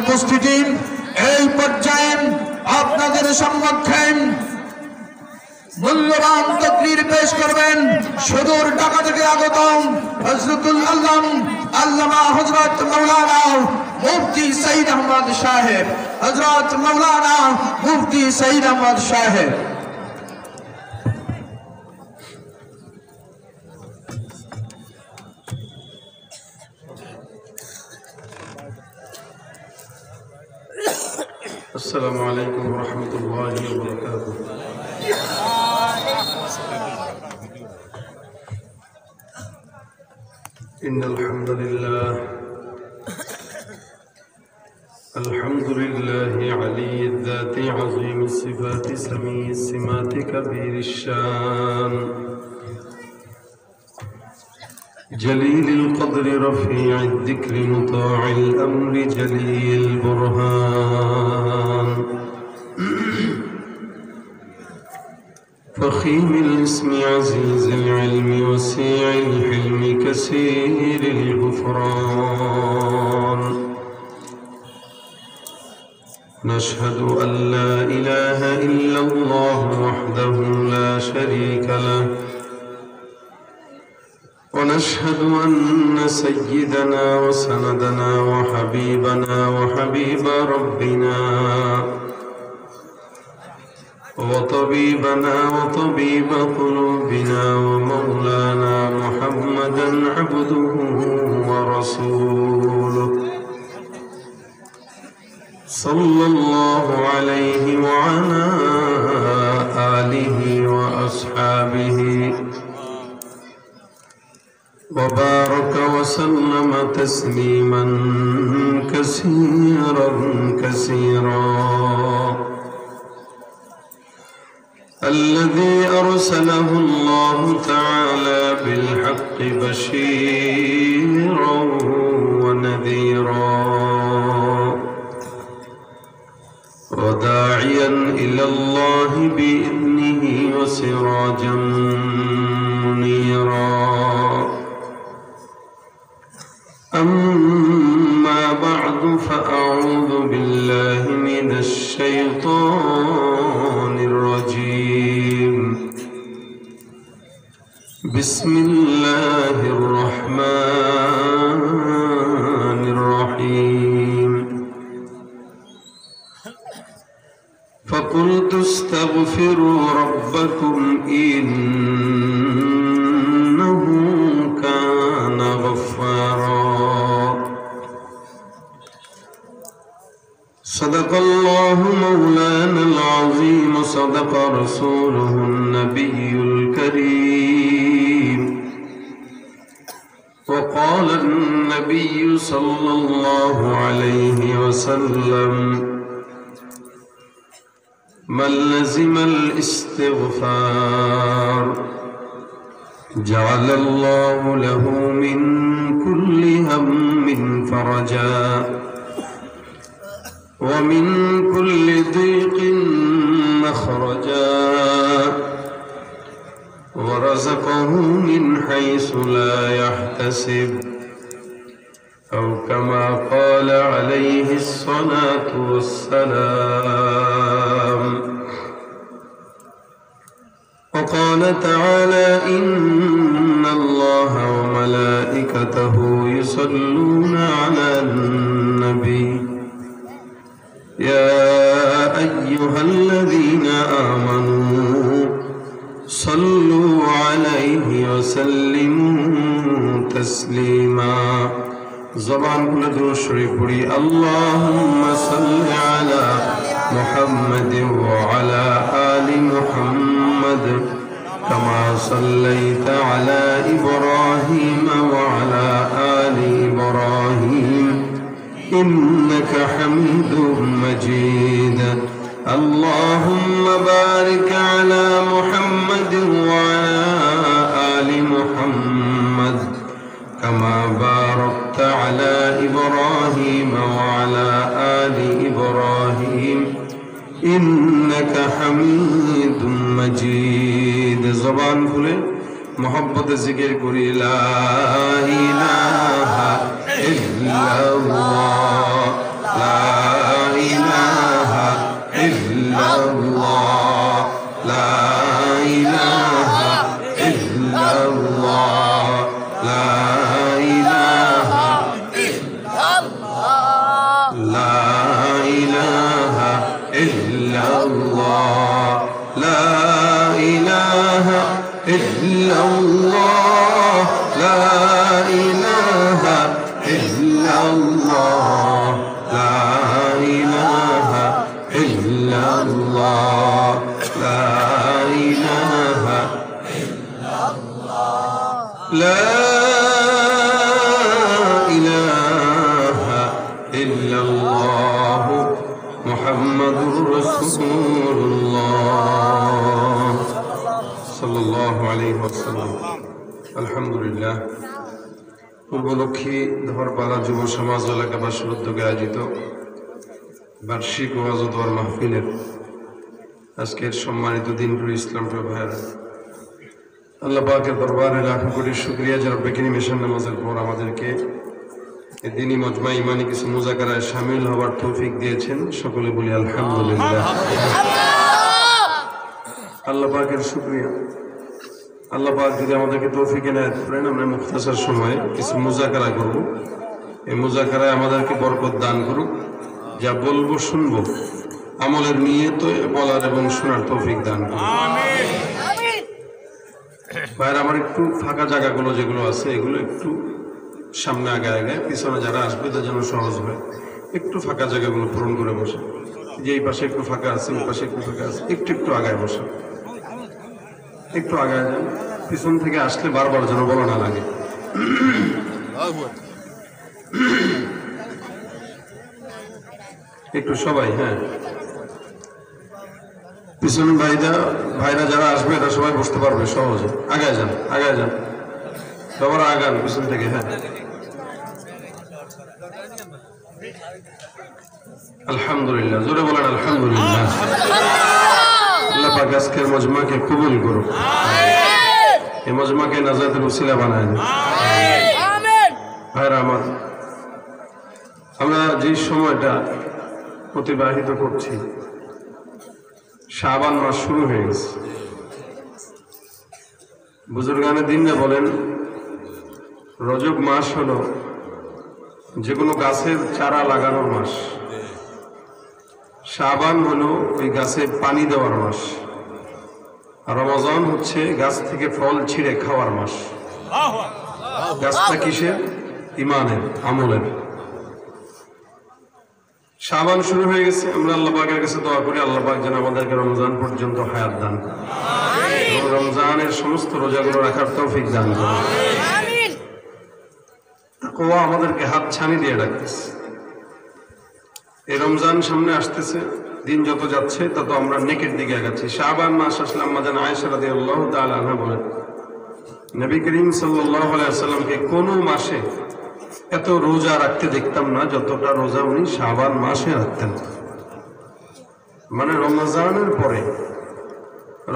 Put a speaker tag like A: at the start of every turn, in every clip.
A: উপস্থিতি এই পর্যায়ে আপনাদের সম্মুখে মূল্যবান তাকরীর পেশ করবেন সুদূর ঢাকা থেকে আগত হযরতুল আল্লামা হযরত মাওলানা মুফতি সঈদ আহমদ সাহেব, হযরত মাওলানা মুফতি সঈদ আহমদ সাহেব।
B: السلام عليكم ورحمة الله وبركاته. إن الحمد لله علي الذات عظيم الصفات سميع السمات كبير الشان جليل القدر رفيع الذكر مطاع الأمر جليل البرهان فخيم الاسم عزيز العلم وسيع الحلم كثير الغفران نشهد أن لا إله إلا الله وحده لا شريك له ونشهد أن سيدنا وسندنا وحبيبنا وحبيب ربنا وطبيبنا وطبيب قلوبنا ومولانا محمدا عبده ورسوله صلى الله عليه وعلى آله وأصحابه وبارك وسلم تسليما كثيرا كثيرا الذي أرسله الله تعالى بالحق بشيرا ونذيرا وداعيا إلى الله بإذنه وسراجا منيرا أما بعد فأعوذ بالله من الشيطان الرجيم بسم الله الرحمن الرحيم فقلت استغفروا ربكم إنه كان غفارا صدق الله مولانا العظيم صدق رسوله النبي الكريم وقال النبي صلى الله عليه وسلم من لزم الاستغفار جعل الله له من كل هم فرجا ومن كل ضيق مخرجا ورزقه من حيث لا يحتسب أو كما قال عليه الصلاة والسلام وقال تعالى إن الله وملائكته يصلون على النبي يا أيها الذين آمنوا صلوا عليه وسلموا تسليما زبان كل شريف اللهم صل على محمد وعلى آل محمد كما صليت على إبراهيم وعلى آل إبراهيم إنك حميد مجيد اللهم بارك على محمد وعلى آل محمد كما باركت على إبراهيم وعلى آل إبراهيم إنك حميد مجيد زبان খুলে محبت ذكر করি لا إله إلا الله لا إله إلا الله لا إله إلا الله لا إله إلا الله لا إله إلا الله لا إله إلا الله لا إله إلا الله لا إله إلا الله لا إله إلا الله لا إله إلا الله محمد رسول الله صلى الله عليه وسلم الحمد لله উপলক্ষে ধরপাড়া যুব সমাজ এলাকাবাসীর উদ্যোগে আয়োজিত বার্ষিক ওয়াজ ও দোয়া মাহফিলের আজকের সম্মানিত দিনপুর ইসলাম ভাইয়েরা, আল্লাহ পাকের দরবারে লাখ কোটি শুকরিয়া যারা বেকিনি মিশন নামাজের পর আমাদেরকে এই দিনী মজমা ইমানি কিছু মুজাকারায় শামিল হওয়ার তৌফিক দিয়েছেন। সকলে বলি আলহামদুলিল্লাহ। আল্লাহ পাকের শুকরিয়া। আল্লাহ পাক যদি আমাদেরকে তৌফিক এনায়েত করেন, আমরা মুখতাসার সময়ে কিছু মুজাকারা করব। এই মুজাকারায় আমাদেরকে বরকত দান করুক। যা বলবো শুনবো, আমলের নিয়ত বলার এবং শোনার তৌফিক দান করুক। ভাইয়ের আমার একটু ফাঁকা জায়গাগুলো যেগুলো আছে এগুলো একটু সামনে আগে আগে, পিছনে যারা আসবে তার জন্য সহজ হয়। একটু ফাঁকা জায়গাগুলো পূরণ করে বসে, যে এই পাশে একটু ফাঁকা আছে, ওই পাশে একটু ফাঁকা আছে, একটু আগায় বসে, একটু আগায় যান। পিছন থেকে আসলে বারবার যেন বলা না লাগে। একটু সবাই, হ্যাঁ, পিছনে ভাইরা যারা আসবে এরা সবাই বসতে পারবে সহজে। আগায় যান, আগায় যান, সবার আগান পিছন থেকে। হ্যাঁ, আলহামদুলিল্লাহ, জোরে বলেন আলহামদুলিল্লাহ। আল্লাহ পাক আজকের মজমাকে কবুল করুন, এই মজমাকে নাজাতের উসিলা বানায় দেন। ভাইরা আমার, আমরা যে সময়টা অতিবাহিত করছি, শাবান মাস শুরু হয়ে গেছে। বুজুর্গানে দিনরা বলেন রজব মাস হলো যে কোনো গাছের চারা লাগানোর মাস, শাবান হলো ওই গাছে পানি দেওয়ার মাস, আর রমজান হচ্ছে গাছ থেকে ফল ছিঁড়ে খাওয়ার মাস। গাছটা কিসের? ইমানের, আমলের। শাবান শুরু হয়ে গেছে, আমরা আল্লাহ পাকের কাছে দোয়া করি আল্লাহ পাক যেন আমাদেরকে রমজান পর্যন্ত হায়াত দান করেন এবং রমজানের সমস্ত রোজাগুলো রাখার তৌফিক দান করেন। তাকওয়া আমাদেরকে হাত ছানি দিয়ে রাখতেছে। এই রমজান সামনে আসতেছে, দিন যত যাচ্ছে তত আমরা নেকের দিকে আগাচ্ছি। শাবান মাস আসলে আম্মা জান আয়েশা রাদিয়াল্লাহু তাআলা আনহা বলেন, নবী করিম সাল্লাল্লাহু আলাইহি ওয়াসাল্লামকে কোনো মাসে এত রোজা রাখতে দেখতাম না যতটা রোজা উনি শাবান মাসে রাখতেন। মানে রমজানের পরে,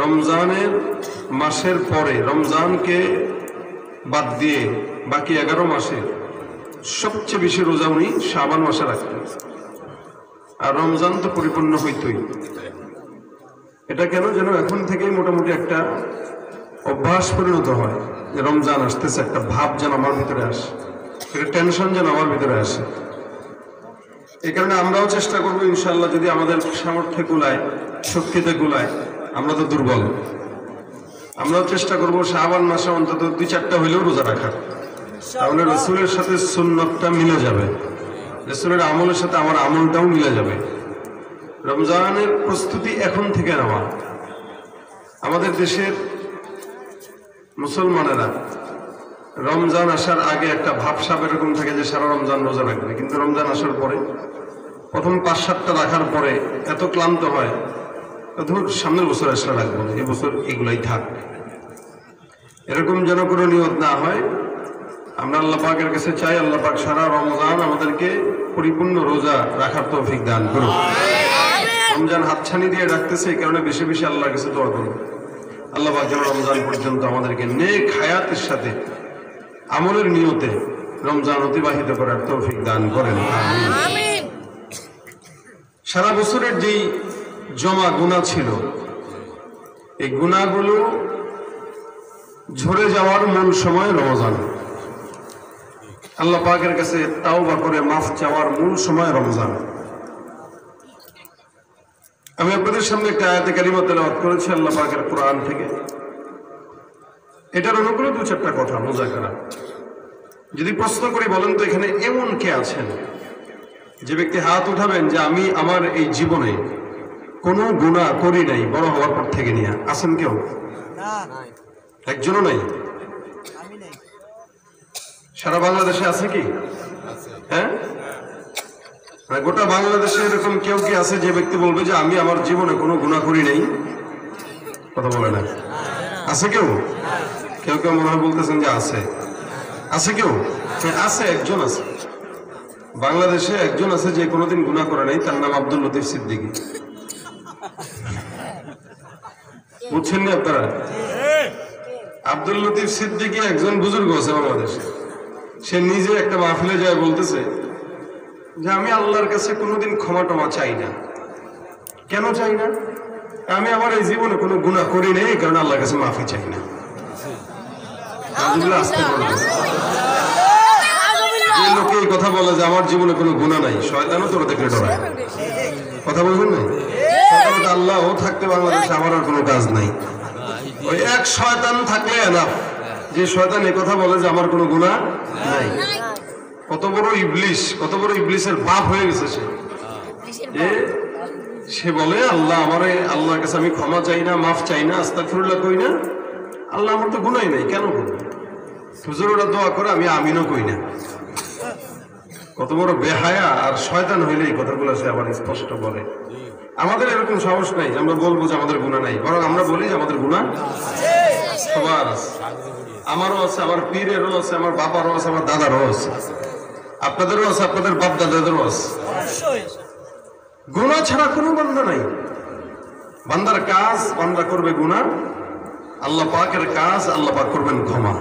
B: রমজানের মাসের পরে, রমজানকে বাদ দিয়ে বাকি 11 মাসে সবচেয়ে বেশি রোজা উনি শাবান মাসে রাখতেন। আর রমজান তো পরিপূর্ণ হইতই। এটা কেন? যেন এখন থেকেই মোটামুটি একটা অভ্যাস পরিণত হয় যে রমজান আসতেছে, একটা ভাব যেন আমার ভিতরে আসে, একটা টেনশন যেন আমার ভিতরে আসে। এই কারণে আমরাও চেষ্টা করবো ইনশাআল্লাহ, যদি আমাদের সামর্থ্যে কুলায়, শক্তিতে কুলায়, আমরা তো দুর্বল, আমরাও চেষ্টা করবো শাবান মাসে অন্তত 2-4টা হইলেও রোজা রাখার। তাহলে রসুলের সাথে সুন্নতটা মিলে যাবে, রসুলের আমলের সাথে আমার আমলটাও মিলে যাবে। রমজানের প্রস্তুতি এখন থেকে নেওয়া। আমাদের দেশের মুসলমানেরা রমজান আসার আগে একটা ভাবসাব এরকম থাকে যে সারা রমজান রোজা রাখবে, কিন্তু রমজান আসার পরে প্রথম 5-7টা রাখার পরে এত ক্লান্ত হয়, ধর সামনের বছর আসলে রাখবো, এই বছর এগুলাই থাক। এরকম যেন কোনো নিয়ত না হয়। আমরা আল্লাহ পাকের কাছে চাই আল্লাহ পাক সারা রমজান আমাদেরকে পরিপূর্ণ রোজা রাখার তৌফিক দান করুন। রমজান হাতছানি দিয়ে রাখতেছে, এই কারণে বেশি বেশি আল্লাহর কাছে দোয়া করুন আল্লাহ পাক যেন রমজান পর্যন্ত আমাদেরকে নেক হায়াতের সাথে আমলের নিয়তে রমজান অতিবাহিত করার তৌফিক দান করেন। আমিন। সারা বছরের যেই জমা গুনাহ ছিল, এই গুনাহগুলো ঝরে যাওয়ার মূল সময় রমজান। আল্লাহ পাকের কাছে তাওবা করে মাফ চাওয়ার মূল সময় রমজান। আমি আপনাদের সামনে একটা আয়াতে কারিমা তেলাওয়াত করেছি আল্লাহ পাকের কোরআন থেকে। এটার অনুকূলে দু চারটা কথা মুযাকারা। যদি প্রশ্ন করি, বলেন তো এখানে এমন কে আছেন যে ব্যক্তি হাত উঠাবেন যে আমি আমার এই জীবনে কোনো গুনাহ করি নাই বড় হওয়ার পর থেকে নিয়ে? আছেন কেউ? একজনও নাই। সারা বাংলাদেশে আছে কি? হ্যাঁ, গোটা বাংলাদেশে এরকম কেউ কি আছে যে ব্যক্তি বলবে যে আমি আমার জীবনে কোনো গুনাহ করি নাই? কথা বলে না। আছে কেউ? কেউ কেউ মনে হয় বলতেছেন যে আছে। আছে কেউ? আছে, একজন আছে। বাংলাদেশে একজন আছে যে কোনোদিন গুনাহ করে নাই, তার নাম আব্দুল লতিফ সিদ্দিকী। বুঝছেন না আপনারা? আব্দুল লতিফ সিদ্দিকী একজন বুজুর্গ আছে বাংলাদেশে। সে নিজে একটা মাহফিলে যায় বলতেছে যে আমি আল্লাহর কাছে কোনোদিন ক্ষমা টমা চাই না। কেন চাই না? আমি আমার এই জীবনে কোনো গুনাহ করি নাই, এই কারণে আল্লাহর কাছে মাফি চাই না। আসতে বলতেছে যে লোকে এই কথা বলে যে আমার জীবনে কোনো গুনাহ নাই, শয়তানও তোরা দেখলে ডরায়। কথা বলবেন না? আল্লাহও থাকতে বাংলাদেশে আমার আর কোনো কাজ নাই। ওই এক শয়তান থাকলে এনাফ, যে শয়তান এই কথা বলে যে আমার কোনো গুনাহ নাই। কত বড় ইবলিস, কত বড় ইবলিসের বাপ হয়ে গেছে সে। সে বলে আল্লাহ আমারে, আল্লাহর কাছে আমি ক্ষমা চাই না, মাফ চাই না, আস্তাগফিরুল্লাহ কই না, আল্লাহ আমার তো গুনাহই নাই, কেন করবো? হুজুররা দোয়া করে, আমি আমিনও কই না। কত বড় বেহায়া আর শয়তান হইলে এই কথাগুলো সে আবার স্পষ্ট বলে। আমাদের এরকম সাহস নাই আমরা বলবো যে আমাদের গুনাহ নাই, বরং আমরা বলি যে আমাদের গুনাহ সবার আছে। আমারও আছে, আমার পীরেরও আছে, আমার বাবারও আছে, আমার দাদারও আছে, আপনাদেরও আছে, আপনাদের বাপ দাদাদেরও আছে। গুনাহ ছাড়া কোনো বান্দা নাই। বান্দার কাজ, বান্দা করবে গুনাহ, আল্লাহ পাকের কাজ, আল্লাহ পাক করবেন ক্ষমা।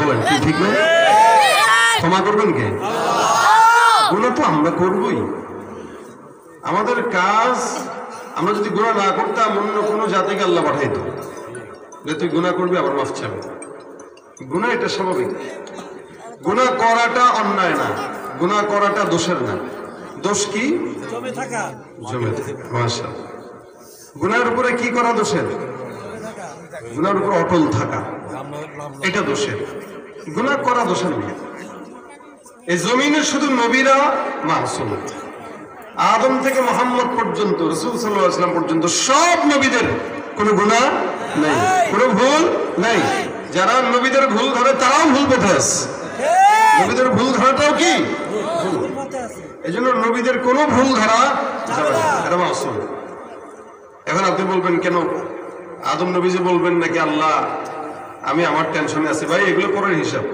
B: বলেন কি ঠিক না? ক্ষমা করবেন কে? গুনাহ তো আমরা করবই। আমাদের কাজ, আমরা যদি গুনাহ না করতাম অন্য কোনো জাতিকে আল্লাহ পাঠাইতো যে তুই গুনাহ করবি আবার মাফ চাবি। গুনাহ এটা স্বাভাবিক। গুনাহ করাটা অন্যায় না, গুনাহ করাটা দোষের না। দোষ কি? জমে থাকা। মাশাআল্লাহ। গুনাহের উপরে কি করা দোষের? গুনাহের উপর অটল থাকা, এটা দোষের। গুনাহ করা দোষের না। এই জমিনে শুধু নবীরা মাসুম। আদম থেকে মুহাম্মদ পর্যন্ত, রাসূল সাল্লাল্লাহু আলাইহি ওয়াসাল্লাম পর্যন্ত সব নবীদের কোনো গুনাহ নেই, কোনো ভুল নেই। যারা নবীদের ভুল ধরে তারাও ভুল পথে আছে। নবীদের ভুল ধরাটাও কি? এই জন্য নবীদের কোনো ভুল ধরা যাবে না, এটা মাসুম। এখন আপনি বলবেন কেন আদম নবী যে বলবেন নাকি আল্লাহ আমি আমার টেনশনে আছি? ভাই এগুলো পরের হিসাব,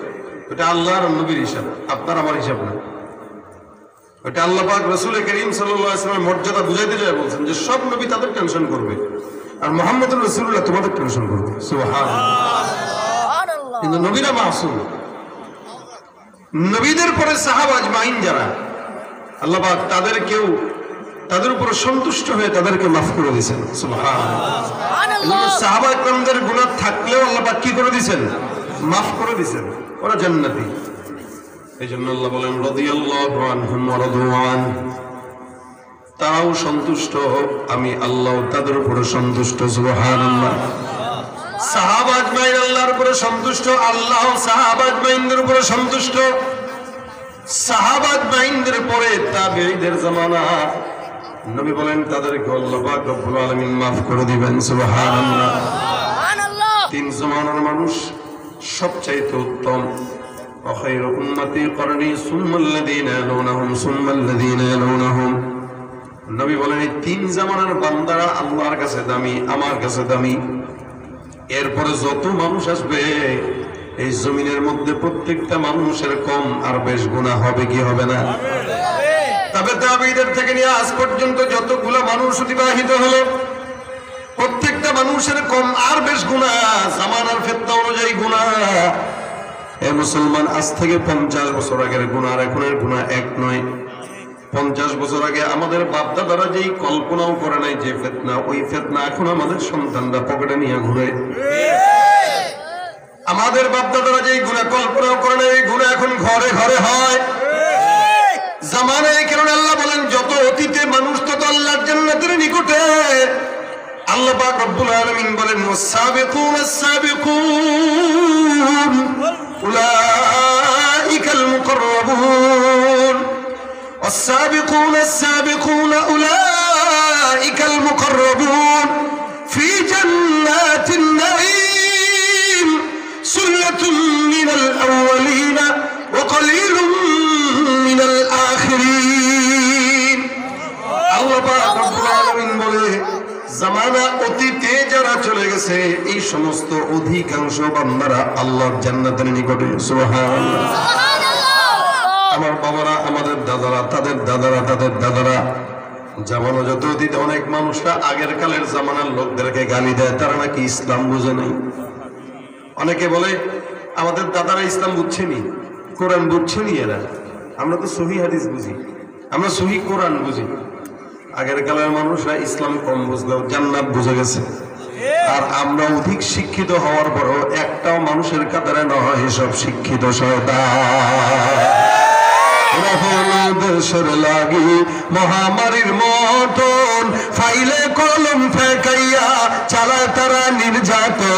B: ওটা আল্লাহ আর নবীর হিসাব, আপনার আমার হিসাব না। ওটা আল্লাহ পাক রাসূল করিম সাল্লাল্লাহু আলাইহি ওয়াসাল্লামের মর্যাদা বুঝাইতে যায় বলছেন যে সব নবী তাদের টেনশন করবে আর মুহাম্মদুর রাসূলুল্লাহ তোমাদের টেনশন করবে। সুবহানাল্লাহ। কিন্তু নবীরা মাসুম। নবীদের পরে সাহাবা আজমাইন যারা, আল্লাহ পাক তাদের উপর সন্তুষ্ট হয়ে তাদেরকে মাফ করে দিয়েছেন। সুবহানাল্লাহ। সাহাবা ইকরামদের গুনাহ থাকলেও আল্লাহ পাক কি করে দিয়েছেন? মাফ করে দিয়েছেন। ওরা জান্নাতি। এই জন্য আল্লাহ বলেন রাদিয়াল্লাহু আনহুম ওয়া রাদু আন, তারাও সন্তুষ্ট, আমি আল্লাহ তাদের উপর সন্তুষ্ট। সুবহানাল্লাহ। সাহাবা আজমাইন আল্লাহর উপরে সন্তুষ্ট, আল্লাহ সাহাবা আজমাইনদের উপরে সন্তুষ্ট। সাহাবা আজমাইনদের পরে তাবেঈদের জামানা, নবী বলেন তাদেরকে আল্লাহ পাক রব্বুল আলামিন মাফ করে দিবেন। সুবহানাল্লাহ। সুবহানাল্লাহ। তিন জামানার মানুষ সবচাইতে উত্তম। وخير أمتي قرني ثم الذين يلونهم ثم الذين يلونهم। নবী বলেন এই তিন জামানার বান্দারা আল্লাহর কাছে দামি, আমার কাছে দামি। এরপরে যত মানুষ আসবে এই জমিনের মধ্যে প্রত্যেকটা মানুষের কম আর বেশ গুনাহ হবে কি হবে না? তবে তাবেঈদের থেকে নিয়ে আজ পর্যন্ত যতগুলো মানুষ অতিবাহিত হলো প্রত্যেকটা মানুষের কম আর বেশ গুনাহ, জামানার ফেতনা অনুযায়ী গুনাহ। এ মুসলমান, আজ থেকে 50 বছর আগের গুনাহ আর এখনের গুনাহ এক নয়। 50 বছর আগে আমাদের বাপদাদারা যেই কল্পনাও করে নাই যে ফিতনা, ওই ফিতনা এখন আমাদের সন্তানরা পকেটে নিয়ে ঘুরে। আমাদের বাপদাদারা যেই গুনাহ কল্পনাও করে নাই, এই গুনাহ এখন ঘরে ঘরে হয়। জামানায় কারণে আল্লাহ বলেন যত অতীতে মানুষ তত আল্লাহর জান্নাতের নিকটে। আল্লাহ পাক রব্বুল আলামিন বলেন ওয়াস-সাবিকুন আস-সাবিকুন উলাইকাল মুকাররাবুন والسابقون السابقون أولئك المقربون في جنات النعيم سلة من الأولين وقليل من الآخرين الله পাক রব্বুল আলামিন বলে জামানা অতীতে যারা চলে গেছে এই সমস্ত অধিকাংশ বান্দারা আল্লাহর জান্নাতের নিকটে। সুবহানাল্লাহ। আমার বাবারা, আমাদের দাদারা, তাদের দাদারা, তাদের দাদারা, জামানো যত অতীতে অনেক মানুষরা আগের কালের জামানার লোকদেরকে গালি দেয়, তারা নাকি ইসলাম বুঝে নাই। অনেকে বলে আমাদের দাদারা ইসলাম বুঝছেনি, কোরআন বুঝছেনি। এরা আমরা তো সহি হাদিস বুঝি, আমরা সহি কোরআন বুঝি। আগের কালের মানুষরা ইসলাম কম বুঝলেও জান্নাত বুঝে গেছে। আর আমরা অধিক শিক্ষিত হওয়ার পরও একটাও মানুষের কাতারে নয় এসব শিক্ষিত শয়তান। দেশের লাগি মহামারীর মতন ফাইলে কলম ফেকাইয়া চালায় তারা নির্যাতন।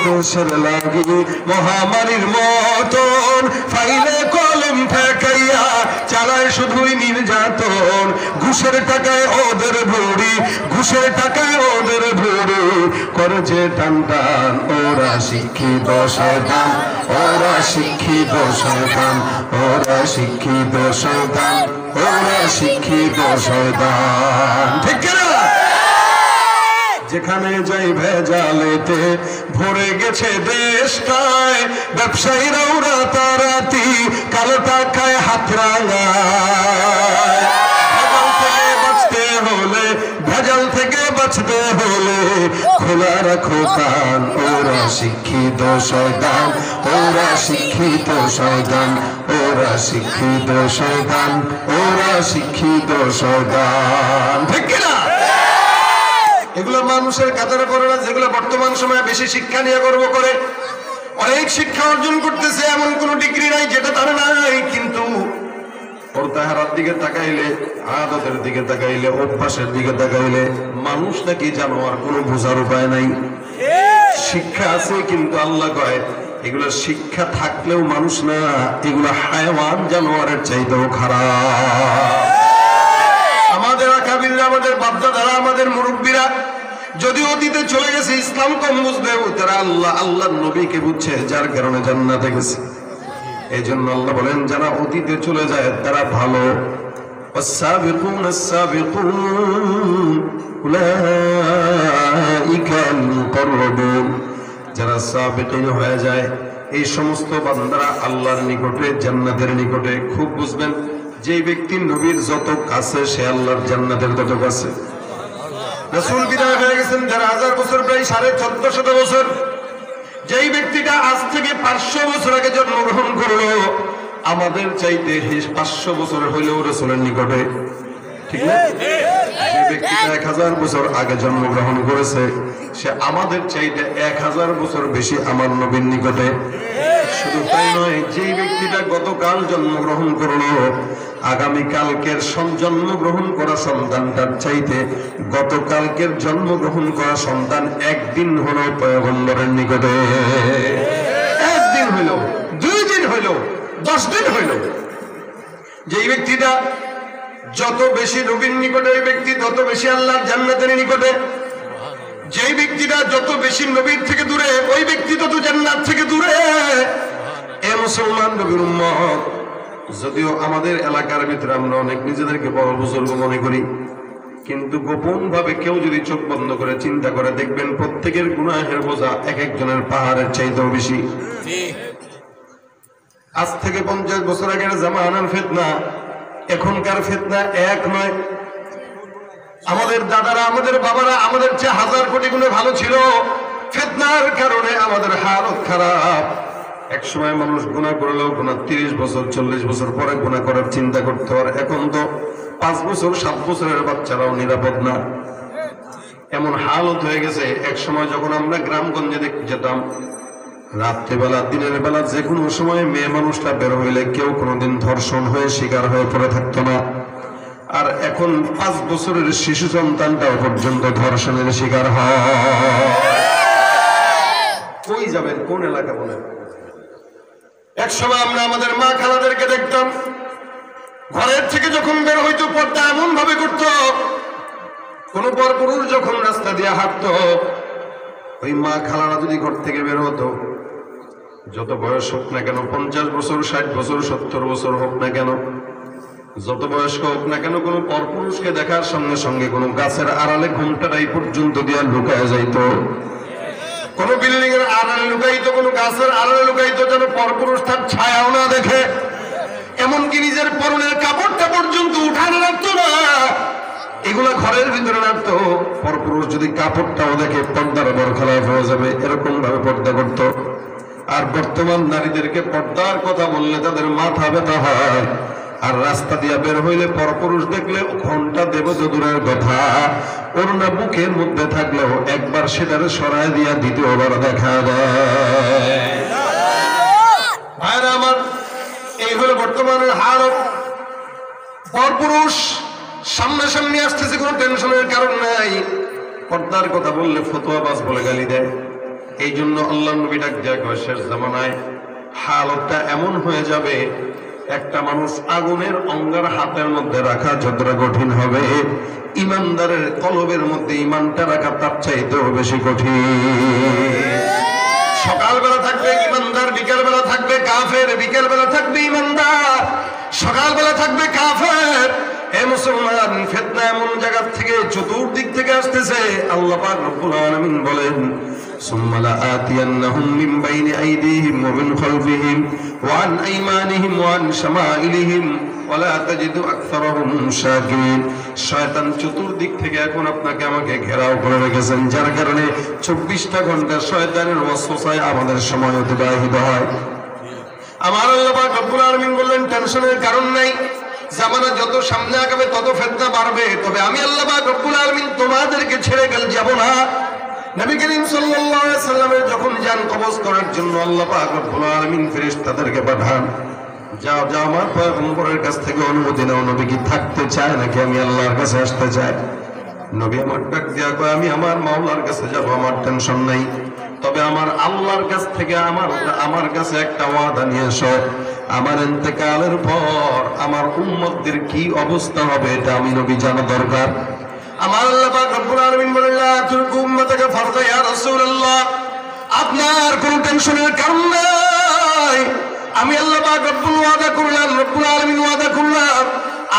B: দেশের লাগি মহামারীর মতন ফাইলে কলম ফেকাইয়া চালায় শুধুই নির্যাতন। ঘুষের টাকায় ওদের ভুড়ি, ঘুষের টাকায় ওদের ভুড়ি করে যে টান টান। ওরা শিক্ষিত শয়তান, ওরা শিক্ষিত শয়তান, ওরা শিক্ষিত শয়তান, ওরা শিক্ষিত শয়তান। ঠিক না? যেখানে যাই ভেজালেতে ভরে গেছে দেশটায়, ব্যবসায়ীরাও রাতারাতি কালো টাকায় হাত রাঙায়। ভেজাল থেকে বাঁচতে হলে খোলা রাখো কান। ওরা শিক্ষিত শয়তান, ওরা শিক্ষিত শয়তান, ওরা শিক্ষিত শয়তান, ওরা শিক্ষিত শয়তান। ঠিক কিনা? এগুলো মানুষের কাতারে করে না, যেগুলো বর্তমান সময়ে বেশি শিক্ষা নিয়ে গর্ব করে। অনেক শিক্ষা অর্জন করতেছে, এমন কোন ডিগ্রি নাই যেটা তার নাই, কিন্তু ওর তাহারার দিকে তাকাইলে, আদতের দিকে তাকাইলে, অভ্যাসের দিকে তাকাইলে মানুষ নাকি জানোয়ার, কোনো বোঝার উপায় নাই। শিক্ষা আছে কিন্তু আল্লাহ কয় এগুলো শিক্ষা থাকলেও মানুষ না, এগুলো হায়াওয়ান জানোয়ারের চাইতেও খারাপ। আমাদের আকাবিররা, আমাদের বাপদাদারা, আমাদের মুরব্বীরা যদি অতীতে চলে গেছে ইসলাম কম বুঝলেও তারা আল্লাহর নবীকে বুঝছে, যার কারণে জান্নাতে গেছে। এই জন্য আল্লাহ বলেন যারা অতীতে চলে যায় তারা ভালো। والسابقون السابقون أولئك المقربون। যারা সাবিকিন হয়ে যায় এই সমস্ত বান্দারা আল্লাহর নিকটে, জান্নাতের নিকটে। খুব বুঝবেন, যে ব্যক্তি নবীর যত কাছে সে আল্লাহর জান্নাতের তত কাছে। রাসূল বিদায় হয়ে গেছেন ১,৫০০ বছর, প্রায় ১৪৫০ বছর। যেই ব্যক্তিটা আজ থেকে ৫০০ বছর আগে জন্মগ্রহণ করলো, আমাদের চাইতে ৫০০ বছর হইলেও রাসূলের নিকটে। ঠিক না? যে ব্যক্তিটা ১০০০ বছর আগে জন্মগ্রহণ করেছে সে আমাদের চাইতে ১০০০ বছর বেশি আমার নবীর নিকটে। শুধু তাই নয়, যে ব্যক্তিটা গতকাল জন্মগ্রহণ করলো, আগামীকালকের জন্মগ্রহণ করা সন্তানটার চাইতে গতকালকের জন্মগ্রহণ করা সন্তান একদিন হলো পয়গম্বরের নিকটে। একদিন হইল, ২ দিন হইল, ১০ দিন হইল। যেই ব্যক্তিটা যত বেশি নবীর নিকটে ওই ব্যক্তি তত বেশি আল্লাহর জান্নাতের নিকটে। যেই ব্যক্তিটা যত বেশি নবীর থেকে দূরে ওই ব্যক্তি তত জান্নাত থেকে দূরে। এ মুসলমান নবীর উম্মত, যদিও আমাদের এলাকার ভিতরে আমরা অনেক নিজেদেরকে বড় বুজুর্গ মনে করি, কিন্তু গোপন ভাবে কেউ যদি চোখ বন্ধ করে চিন্তা করে দেখবেন প্রত্যেকের গুনাহের বোঝা এক একজনের পাহাড়ের চাইতেও বেশি। আজ থেকে ৫০ বছর আগের জামানার ফিতনা এখনকার ফিতনা এক নয়। আমাদের দাদারা, আমাদের বাবারা আমাদের চেয়ে ১০০০ কোটি গুণে ভালো ছিল। ফিতনার কারণে আমাদের হালত খারাপ। এক সময় মানুষ গুনাহ করলেও গুনাহ 30 বছর 40 বছর পরে গুনাহ করার চিন্তা করতে, আর এখন তো 5 বছর 7 বছরের বাচ্চারাও নিরাপদ না, এমন হালত হয়ে গেছে। এক সময় যখন আমরা গ্রামগঞ্জে দেখতে যেতাম, রাত্রিবেলা দিনের বেলা যে কোনো সময় মেয়ে মানুষটা বের হইলে কেউ কোনোদিন ধর্ষণ হয়ে শিকার হয়ে পড়ে থাকতো না। আর এখন 5 বছরের শিশু সন্তানটাও পর্যন্ত ধর্ষণের শিকার হয়। কই যাবেন, কোন এলাকা বলেন? এক সময় আমরা আমাদের মা খালাদেরকে দেখতাম, ঘরের থেকে যখন বের হইতো পর্দা এমন ভাবে করতো, কোন পরপুরুষ যখন রাস্তা দিয়ে হাঁটতো, ওই মা খালারা যদি ঘর থেকে বের হতো, যত বয়স হোক না কেন, 50 বছর 60 বছর 70 বছর হোক না কেন, যত বয়স্ক হোক না কেন, কোন পরপুরুষকে দেখার সঙ্গে সঙ্গে কোন গাছের আড়ালে ঘুমটার এই পর্যন্ত দিয়া লুকায় যাইতো, কোন বিল্ডিং এর আড়ালে লুকাইতো, কোন গাছের আড়ালে লুকাইতো, যেন পরপুরুষ তার ছায়াও না দেখে। এমনকি নিজের পরনের কাপড়টা পর্যন্ত উঠানো রাখতো না, এগুলা ঘরের ভিতরে রাখতো। পরপুরুষ যদি কাপড়টাও দেখে পর্দার বরখলাফ হয়ে যাবে, এরকম ভাবে পর্দা করত। আর বর্তমান নারীদেরকে পর্দার কথা বললে তাদের মাথা ব্যথা হয়, আর রাস্তা দিয়া বের হইলে পরপুরুষ দেখলে ঘন্টা দেব তো দূরের কথা, ওর না বুকের মধ্যে থাকলেও একবার সেটারে সরায় দিয়া দ্বিতীয়বার দেখা দেয়। ভাইরা আমার, এই হলো বর্তমানের হালত। পরপুরুষ সামনাসামনি আসতেছে, কোনো টেনশনের কারণ নাই। পর্দার কথা বললে ফতোয়াবাজ বলে গালি দেয়। এই জন্য আল্লাহ নবী ডাক দেয়া কয়, শেষ জামানায় হালতটা এমন হয়ে যাবে, একটা মানুষ আগুনের অঙ্গার হাতের মধ্যে রাখা যতটা কঠিন হবে, ইমানদারের কলবের মধ্যে ইমানটা রাখা তার চাইতেও বেশি কঠিন। সকালবেলা থাকবে ইমানদার, বিকেলবেলা থাকবে কাফের, বিকেলবেলা থাকবে ইমানদার, সকালবেলা থাকবে কাফের। হে মুসলমান, ফিতনা এমন জায়গা থেকে চতুর্দিক থেকে আসতেছে। আল্লাহ পাক রব্বুল আলামিন বলেন, সুম্মা লাআতিয়ান্নাহুম মিন বাইনি আইদিহিম ওয়া মিন খালফিহিম ওয়া আন আইমানিহিম ওয়া আন শামাইলিহিম ওয়া লা তাজিদু আকসারাহুম শাকিরিন। শয়তান চতুর্দিক থেকে এখন আপনাকে আমাকে ঘেরাও করে রেখেছেন, যার কারণে 24টা ঘন্টা শয়তানের ওয়াসওয়াসায় আমাদের সময় অতিবাহিত হয়। আমার আল্লাহ পাক রব্বুল আলামিন বললেন, টেনশনের কারণ নাই। জামানা যত সামনে আগাবে তত ফিতনা বাড়বে, তবে আমি আল্লাহ পাক রব্বুল আলামিন তোমাদেরকে ছেড়ে যাব না। নবী করিম সাল্লাল্লাহু আলাইহি সাল্লামের যখন জান কবজ করার জন্য আল্লাহ পাক রব্বুল আলামিন ফেরেশতাদেরকে পাঠান, যাও যাও আমার পয়গম্বরের কাছ থেকে অনুমতি নাও, নবী কি থাকতে চায় নাকি আমি আল্লাহর কাছে আসতে চাই? নবী আমার ডাক দিয়া কয়, আমি আমার মাওলার কাছে যাব, আমার টেনশন নাই, তবে আমার আল্লাহর কাছ থেকে আমার কাছে একটা ওয়াদা নিয়ে এসো। আমার ইন্তেকালের পর আমার উম্মতদের কি অবস্থা হবে এটা আমি নবী জানা দরকার। আমার আল্লাহ পাক রব্বুল আলামিন বলেন, লা তুরকু উম্মাতাকা ফারদা ইয়া রাসূলুল্লাহ, আপনার কোনো টেনশনের কারণ নাই। আমি আল্লাহ পাক রব্বুল আলামিন ওয়াদা করলাম,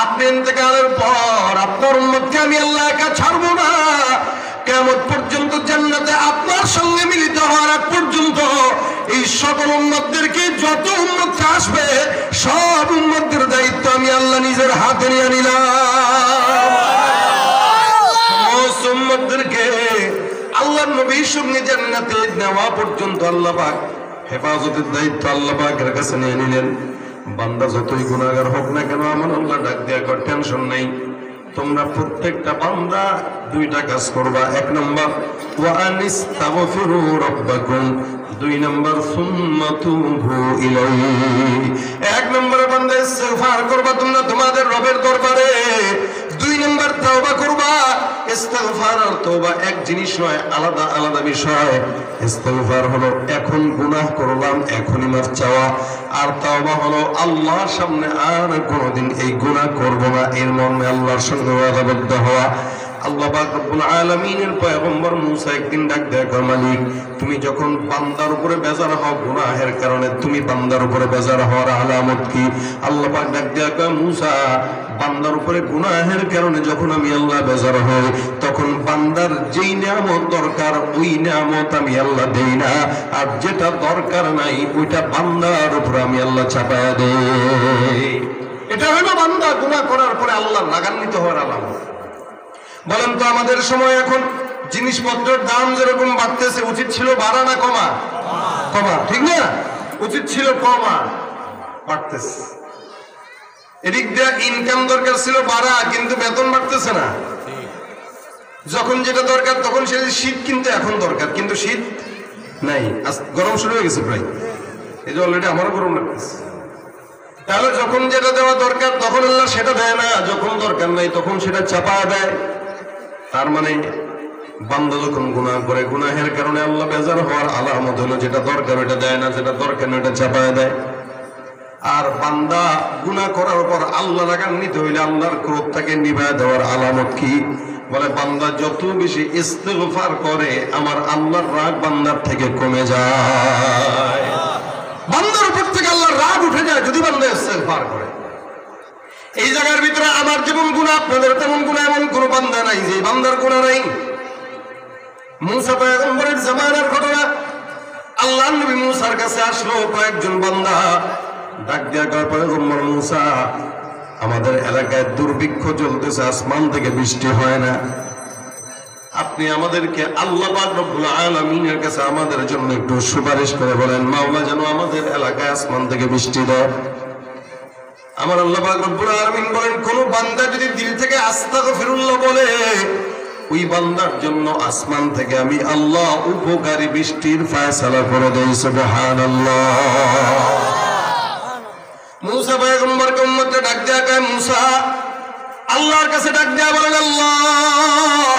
B: আপনি ইন্তেকালের পর আপনার উম্মতকে আমি আল্লাহ একা ছাড়বো না। কিয়ামত পর্যন্ত জান্নাতে আপনার সঙ্গে মিলিত হওয়ার আগ পর্যন্ত এই সকল উম্মতদেরকে, যত উম্মত আসবে সব উম্মতদের দায়িত্ব আমি আল্লাহ নিজের হাতে নিয়ে নিলাম। সমস্ত উম্মতদেরকে আল্লাহর নবীর সঙ্গে জান্নাতে নেওয়া পর্যন্ত আল্লাহ পাক হেফাজতের দায়িত্ব আল্লাহ পাকের কাছে নিয়ে নিলেন। বান্দা যতই গুনাহগার হোক না কেন, আমার আল্লাহ ডাক দেয়া কর, টেনশন নেই। তোমরা প্রত্যেকটা বান্দা 2টা কাজ করবা। 1 নম্বর, ওয়া আনিস্তাগফিরু রাব্বাকুম। 2 নম্বর, সুম্মা তুবু ইলাইহি। 1 নম্বরে বান্দা ইস্তিগফার করবা তোমরা তোমাদের রবের দরবারে। 2 নম্বর, তাওবা করবা। ইস্তিগফার আর তওবা এক জিনিস নয়, আলাদা আলাদা বিষয়। ইস্তিগফার হলো এখন গুনাহ করলাম এখনই মাফ চাওয়া, আর তাওবা হলো আল্লাহর সামনে আর কোনোদিন এই গুনাহ করব না, এর মর্মে আল্লাহর সঙ্গে ওয়াদাবদ্ধ হওয়া। আল্লাহ পাক রব্বুল আলামিনের পয়গম্বর মূসা একদিন ডাক দেয়া কয়, মালিক তুমি যখন বান্দার উপরে বেজার হও গুনাহের কারণে, তুমি বান্দার উপরে বেজার হওয়ার আলামত কি? আল্লাহ পাক ডাক দেয়া কয়, মূসা বান্দার উপরে গুনাহের কারণে যখন আমি আল্লাহ বেজার হই, তখন বান্দার যেই নিয়ামত দরকার ওই নিয়ামত আমি আল্লাহ দেই না, আর যেটা দরকার নাই ওইটা বান্দার উপরে আমি আল্লাহ চাপায়া দেই। এটা হলো বান্দা গুনাহ করার পরে আল্লাহর রাগান্বিত হওয়ার আলামত। বলেন তো আমাদের সময় এখন জিনিসপত্রের দাম যেরকম বাড়তেছে, উচিত ছিল বাড়া না কমা? কমা, ঠিক না? উচিত ছিল কমা, বাড়তেছে। এদিক দিয়ে ইনকাম দরকার ছিল বাড়া, কিন্তু বেতন বাড়তেছে না। যখন যেটা দরকার তখন সে শীত, কিন্তু এখন দরকার কিন্তু শীত নাই। গরম শুরু হয়ে গেছে প্রায়, এই যে অলরেডি আমারও গরম লাগতেছে। তাহলে যখন যেটা দেওয়া দরকার তখন আল্লাহ সেটা দেয় না, যখন দরকার নাই তখন সেটা চাপা দেয়। তার মানে বান্দা যখন গুনাহ করে, গুনাহের কারণে আল্লাহ বেজার হওয়ার আলামত হলো যেটা দরকার ওটা দেয় না, যেটা দরকার না ওটা চাপায় দেয়। আর বান্দা গুনাহ করার পর আল্লাহ রাগান্বিত হইলে আল্লাহর ক্রোধ তাকে নিভায় দেওয়ার আলামত কি? বলে বান্দা যত বেশি ইস্তিগফার করে আমার আল্লাহর রাগ বান্দার থেকে কমে যায়। বান্দার উপর থেকে আল্লাহর রাগ উঠে যায় যদি বান্দা ইস্তিগফার করে। এই জায়গার ভিতরে আমার যেমন গুনাহ, আপনাদের তেমন গুনাহ, এমন কোন বান্দা নাই যে বান্দার গুনাহ নাই। মুসা পয়গম্বরের জামানার ঘটনা, আল্লাহর নবী মুসার কাছে আসলো কয়েকজন বান্দা, ডাক দিয়া কয় পয়গম্বর মুসা, আমাদের এলাকায় দুর্ভিক্ষ চলতেছে, আসমান থেকে বৃষ্টি হয় না, আপনি আমাদেরকে আল্লাহ পাক রব্বুল আলামিনের কাছে আমাদের জন্য একটু সুপারিশ করে বলেন, মাওলা যেন আমাদের এলাকায় আসমান থেকে বৃষ্টি দেয়। আমার আল্লাহ পাক রব্বুল আলামিন বলেন, কোন বান্দা যদি দিল থেকে আস্তাগফিরুল্লাহ বলে, ওই বান্দার জন্য আসমান থেকে আমি আল্লাহ উপকারী বৃষ্টির ফয়সালা করে দেই। সুবহানাল্লাহ। মুসা পয়গম্বরকে উম্মতকে ডাক দেয়া কয়, মুসা আল্লাহর কাছে ডাক দেয়া বলেন, আল্লাহ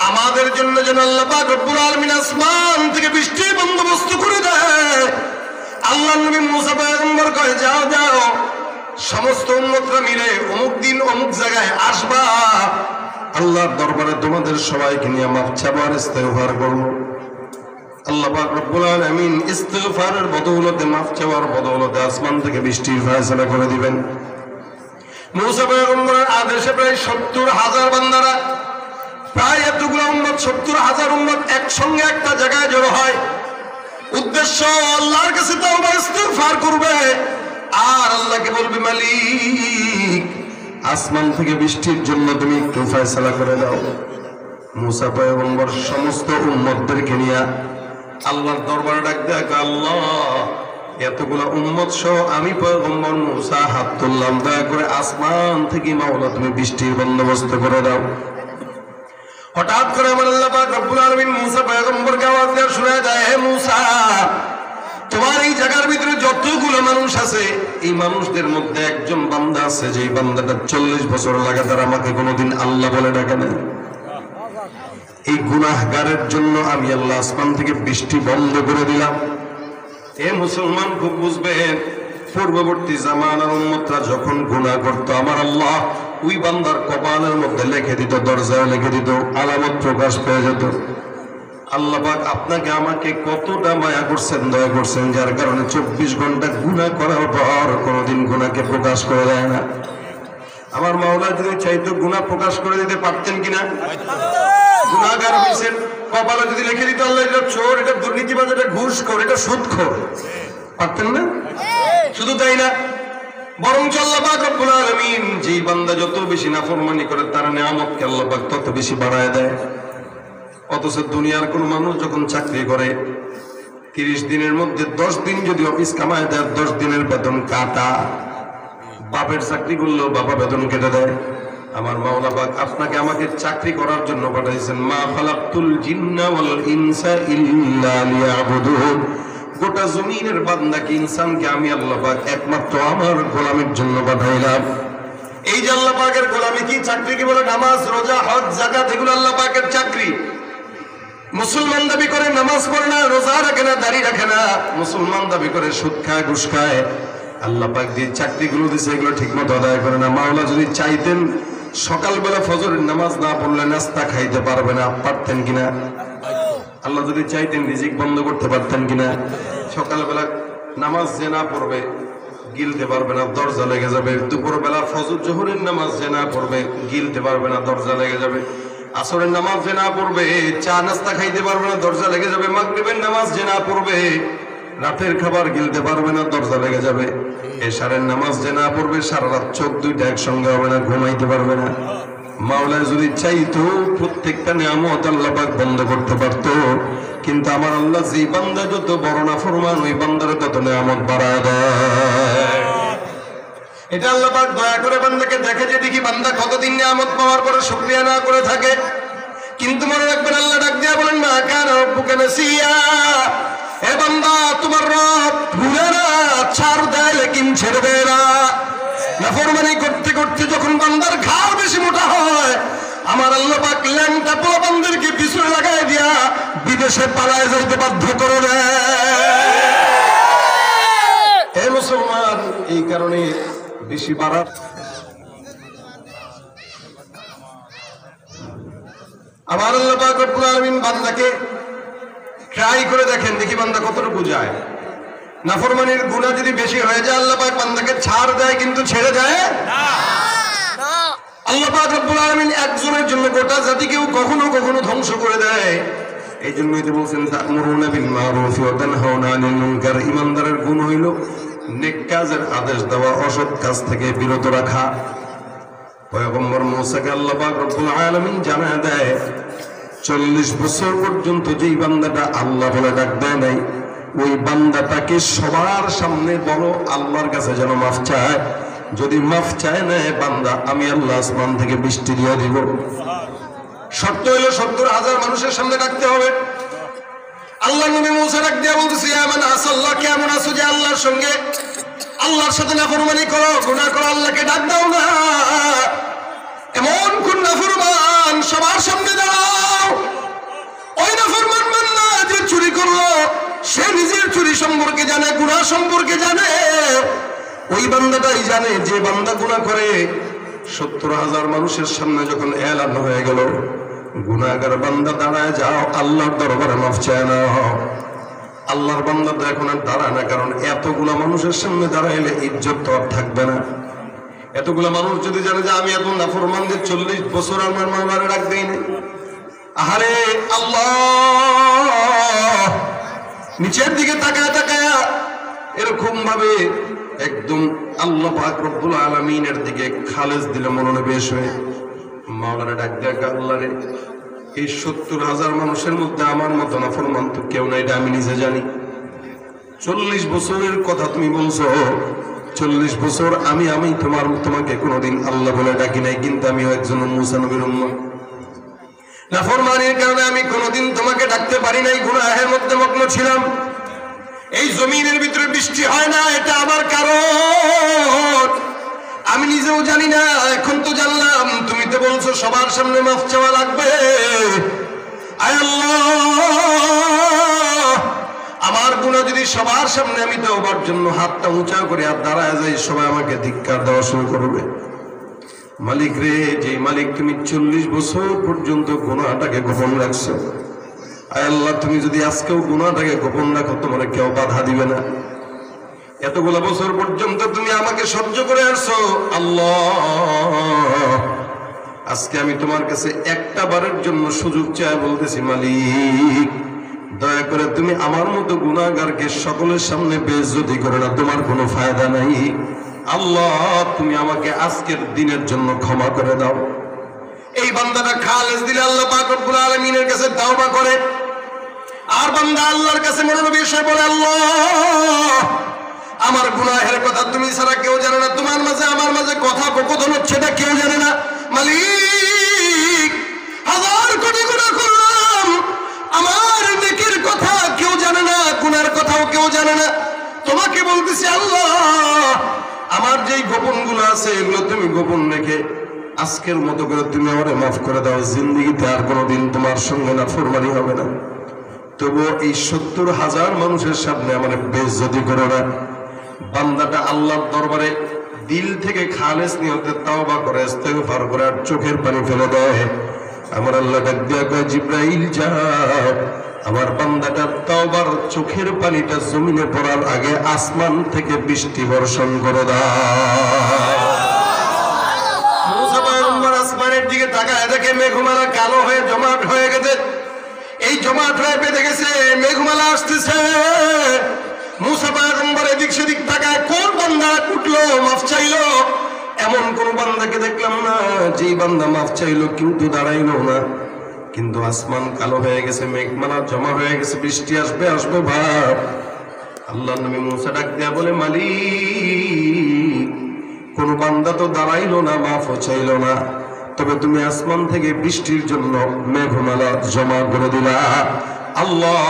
B: আমাদের জন্য যেন আল্লাহ পাক রব্বুল আলামিন আসমান থেকে বৃষ্টির বন্দোবস্ত করে দেয়। আল্লাহর নবী মুসা পয়গম্বর কয়, যাও যাও, সমস্ত উম্মতরা মিলে অমুক দিন অমুক জায়গায় আসবা, আল্লাহর দরবারে তোমাদের সবাইকে নিয়ে মাফ চাওয়া আর ইস্তিগফার করব। আল্লাহ পাক রব্বুল আলামিন ইস্তিগফারের বদৌলতে, মাফ চাওয়ার বদৌলতে আসমান থেকে বৃষ্টির ফয়সালা করে দিবেন। মুসা পয়গম্বরের আদেশে প্রায় 70,000 বান্দারা, প্রায় এতগুলো উম্মত, 70,000 উম্মত একসঙ্গে একটা জায়গায় জড়ো হয়। উদ্দেশ্য আল্লাহর কাছে তাওবা ইস্তিগফার করবে আর আল্লাহকে বলবে, মালিক আসমান থেকে বৃষ্টির জন্য তুমি একটু ফয়সালা করে দাও। মুসা পয়গম্বর সমস্ত উম্মতদেরকে নিয়ে আল্লাহর দরবারে ডাক দেয়া, আল্লাহ এতগুলা উম্মত সহ আমি পয়গম্বর মুসা হাত তুললাম, দয়া করে আসমান থেকে মাওলা তুমি বৃষ্টির বন্দোবস্ত করে দাও। হঠাৎ করে আমার আল্লাহ পাক রব্বুল আলামিন মুসা পয়গম্বরকে আওয়াজ দিয়ে শোনায় দেয়, হে মুসা, তোমার এই জায়গার ভিতরে যতগুলো মানুষ আছে, এই মানুষদের মধ্যে একজন বান্দা আছে, যে বান্দাটা 40 বছর লাগাতার আমাকে কোনোদিন আল্লাহ বলে ডাকে না। এই গুনাহগারের জন্য আমি আল্লাহ আসমান থেকে বৃষ্টি বন্ধ করে দিলাম। এ মুসলমান খুব বুঝবেন, পূর্ববর্তী জামানার উম্মতরা যখন গুনাহ করতো, আমার আল্লাহ ওই বান্দার কপালের মধ্যে লিখে দিত, দরজায় লিখে দিত, আলামত প্রকাশ পেয়ে যেত। আল্লাহ পাক আপনাকে আমাকে কতটা মায়া করছেন, দয়া করছেন, যার কারণে 24 ঘন্টা গুনাহ করার পর কোনোদিন গুনাহকে প্রকাশ করে দেয় না। আমার মাওলা যদি চাইতো গুনাহ প্রকাশ করে দিতে পারতেন কিনা? গুনাহগার হইছেন, কপালে যদি লিখে দিত আল্লাহ এটা চোর, এটা দুর্নীতিবাজ, এটা ঘুষখোর, এটা সুদখোর, পারতেন না? শুধু তাই না, বরং আল্লাহ পাক রব্বুল আলামিন যেই বান্দা যত বেশি নাফরমানি করে তার নিয়ামতকে আল্লাহ পাক তত বেশি বাড়ায় দেয়। অথচ দুনিয়ার কোন মানুষ যখন চাকরি করে 30 দিনের মধ্যে 10 দিন যদি অফিস কামায় দেয়, 10 দিনের বেতন কাটা। বাপের চাকরি করলেও বাবা বেতন কেটে দেয়। আমার মাওলা পাক আপনাকে আমাকে চাকরি করার জন্য পাঠাইছেন, মা খালাকতুল জিন্না ওয়াল ইনসা ইল্লা লিয়াবুদুন। গোটা জমিনের বান্দাকে, ইনসানকে আমি আল্লাহ পাক একমাত্র আমার গোলামের জন্য পাঠাইলাম। এই যে আল্লাহ পাকের গোলামি কি চাকরি কি বলে? নামাজ, রোজা, হজ, যাকাত, এগুলো আল্লাহ পাকের চাকরি। মুসলমান দাবি করে নামাজ পড়ে না, রোজা রাখে না, দাড়ি রাখে না, মুসলমান দাবি করে সুদ খায়, ঘুষ খায়। আল্লাহ পাক যে চাকরিগুলো দিছে এগুলো ঠিক মতো আদায় করে না। মাওলা যদি চাইতেন সকালবেলা ফজরের নামাজ না পড়লে নাস্তা খাইতে পারবে না, পারতেন কিনা? আল্লাহ যদি চাইতেন রিজিক বন্ধ করতে পারতেন কিনা? সকালবেলা নামাজ যে না পড়বে গিলতে পারবে না, দরজা লেগে যাবে। দুপুরবেলা ফজর জোহরের নামাজ যে না পড়বে গিলতে পারবে না, দরজা লেগে যাবে। আসরের নামাজ যে না পড়বে চা নাস্তা খাইতে পারবে না, দরজা লেগে যাবে। মাগরিবের নামাজ যে না পড়বে রাতের খাবার গিলতে পারবে না, দরজা লেগে যাবে। এশারের নামাজ যে না পড়বে সারা রাত চোখ দুইটা একসঙ্গে হবে না, ঘুমাইতে পারবে না। মাওলা যদি চাইতো প্রত্যেকটা নিয়ামত আল্লাহ পাক বন্ধ করতে পারতো, কিন্তু আমার আল্লাহ যে বান্দা যত বড় নাফরমান ওই বান্দার তত নিয়ামত বাড়ায় দেয়। এটা আল্লাহ পাক দয়া করে বান্দাকে দেখে যে দেখি বান্দা কতদিন নিয়ামত পাওয়ার পরে শুকরিয়া না করে থাকে। কিন্তু মনে রাখবেন আল্লাহ ডাক দিয়া বলেন মা কানা রাব্বুকা নাসিয়া, হে বান্দা তোমার রব ভুলে না, ছাড় দেয় লেকিন ছেড়ে দেয় না। নাফরমানি করতে করতে যখন বান্দার ঘাড় বেশি মোটা হয়, আমার আল্লাহ পাক ল্যাংটা পোলা বান্দারকে পিছনে লাগাই দিয়া বিদেশে পালায় যাইতে বাধ্য করে দেয়। হে মুসলমান, এই কারণে বেশি বাড়ার আমার আল্লাহ পাক রব্বুল আলামিন বান্দাকে ট্রাই করে দেখেন, দেখি বান্দা কতটুকু যায়। নাফরমানির গুনাহ যদি বেশি হয়ে যায় আল্লাহ পাক বান্দাকে ছাড় দেয়, কিন্তু ছেড়ে দেয় না। আল্লাহ পাক রব্বুল আলামিন একজনের জন্য গোটা জাতিকেও কখনো কখনো ধ্বংস করে দেয়। এই জন্যই তো বলছেন তা'মুরুনা বিল মারুফ ওয়া তানহাউনা আনিল মুনকার। ইমানদারের গুণ হইল নেক কাজের আদেশ দেওয়া, অসৎ কাজ থেকে বিরত রাখা। পয়গম্বর মূসাকে আল্লাহ পাক রব্বুল আলামিন জানায় দেয় 40 বছর পর্যন্ত যেই বান্দাটা আল্লাহ বলে ডাক দেয় নাই, ওই বান্দাটাকে সবার সামনে বড় আল্লাহর কাছে যেন মাফ চায়। যদি মাফ চায় না বান্দা, আমি আল্লাহ আসমান থেকে বৃষ্টি দিয়ে দিব। শর্ত হইল 70,000 মানুষের সামনে ডাকতে হবে। আল্লাহ নবী মূসা ডাক দিয়া বলতেছে ইয়া মান আসাল্লাহ, কেমন আছো যে আল্লাহর সঙ্গে আল্লাহর সাথে নাফরমানি করো, গুনাহ করো, আল্লাহকে ডাক দাও না। এমন কোন নাফরমান সবার সামনে দাঁড়াও। ওই নাফরমান বান্দা যে চুরি করলো সে নিজের চুরি সম্পর্কে জানে, গুনাহ সম্পর্কে জানে। ওই বান্দাটাই জানে যে বান্দা গুনাহ করে। 70,000 মানুষের সামনে যখন এলান হয়ে গেল গুনাহগার বান্দা দাঁড়ায় যাও, আল্লাহর দরবারে মাফ চায় না। আল্লাহর বান্দা তো এখন আর দাঁড়ায় না, কারণ এতগুলা মানুষের সামনে দাঁড়াইলে ইজ্জত তো আর থাকবে না। এতগুলা মানুষ যদি জানে যে আমি এত নাফরমানদের 40 বছর আমার মাওলারে ডাক দেই না, আহারে আল্লাহ নিচের দিকে তাকায় তাকায় এরকম ভাবে একদম আল্লাহ পাক রব্বুল আলামিনের দিকে খালেজ দিলে মনোনিবেশ হয়ে মাওলারে ডাক দেয়, আল্লাহরে এই 70,000 মানুষের মধ্যে আমার মতো নাফরমান তো কেউ নাই, এটা আমি নিজে জানি। 40 বছরের কথা তুমি বলছো, 40 বছর আমি তোমাকে কোনোদিন আল্লাহ বলে ডাকি নাই, কিন্তু আমি একজন মূসা নবীর উম্মত। নাফরমানির কারণে আমি কোনোদিন তোমাকে ডাকতে পারি নাই, গুনাহের মধ্যে মগ্ন ছিলাম। এই জমিনের ভিতরে বৃষ্টি হয় না, এটা আমার কারণ। আমি নিজেও জানি না, এখন তো জানলাম। তুমি তো বলছো সবার সামনে মাফ চাওয়া লাগবে। আয় আল্লাহ, আমার গুনাহ যদি সবার সামনে আমি তওবার জন্য হাতটা উঁচা করে আর দাঁড়ায় যাই, সবাই আমাকে ধিক্কার দেওয়া শুরু করবে। মালিক রে, যে মালিক তুমি 40 বছর পর্যন্ত গুনাহটাকে গোপন রাখছো, আয় আল্লাহ তুমি যদি আজকেও গুনাহটাকে গোপন রাখো, তোমার কেউ বাধা দিবে না। এতগুলো বছর পর্যন্ত তুমি আমাকে সহ্য করে আসছো আল্লাহ, আজকে আমি তোমার কাছে একটা বারের জন্য সুযোগ চাই, বলতেছি মালিক দয়া করে তুমি আমার মতো গুনাহগারকে সকলের সামনে বেইজ্জতি করে না, তোমার কোনো ফায়দা নাই। আল্লাহ তুমি আমাকে আজকের দিনের জন্য ক্ষমা করে দাও। এই বান্দাটা খালেজ দিলে আল্লাহ পাক রব্বুল আলামিনের কাছে তওবা করে। আর বান্দা আল্লাহর কাছে মনোনিবেশ হয়ে বলে, আল্লাহ আমার গুনাহের কথা তুমি ছাড়া কেউ জানে না, তোমার মাঝে আমার মাঝে কথা কথোপকথন হচ্ছে এটা কেউ জানে না। মালিক 1000 কোটি গুনাহ করলাম, আমার নেকির কথা কেউ জানে না, গুনার কথাও কেউ জানে না। তোমাকে বলতেছি আল্লাহ, আমার যেই গোপন গুলো আছে এগুলো তুমি গোপন রেখে আজকের মতো করে তুমি আমারে মাফ করে দাও। জিন্দেগিতে আর কোনোদিন তোমার সঙ্গে নাফরমানি হবে না। তবুও এই 70,000 মানুষের সামনে আমার বেইজ্জতি করো না। বান্দাটা আল্লাহর দরবারে দিল থেকে খালেস নিয়তে তাওবা করে, ইস্তেগফার করে আর চোখের পানি ফেলে দেয়। আমার আল্লাহ ডাক দিয়া কয়, জিবরাইল যাও, আমার বান্দাটার তাওবার চোখের পানিটা জমিনে পড়ার আগে আসমান থেকে বৃষ্টি বর্ষণ করে দাও। মুসা পয়গম্বর আসমানের দিকে তাকায় দেখে মেঘমালা কালো হয়ে জমাট হয়ে গেছে। এই জমাট হয়ে বেঁধে গেছে, মেঘমালা আসতেছে। মুসা পয়গম্বর এদিক সেদিক তাকায়, কোন বান্দা কুটলো মাফ চাইলো, এমন কোন বান্দাকে দেখলাম না যেই বান্দা মাফ চাইলো কিন্তু দাঁড়াইলো না। কিন্তু আসমান কালো হয়ে গেছে, মেঘমালা জমা হয়ে গেছে, বৃষ্টি আসবে আসবে ভাব। আল্লাহ নবী মুসা ডাক দেয়া বলে, মালিক কোন বান্দা তো দাঁড়াইলো না, মাফও চাইলো না, তবে তুমি আসমান থেকে বৃষ্টির জন্য মেঘমালা জমা করে দিলা। আল্লাহ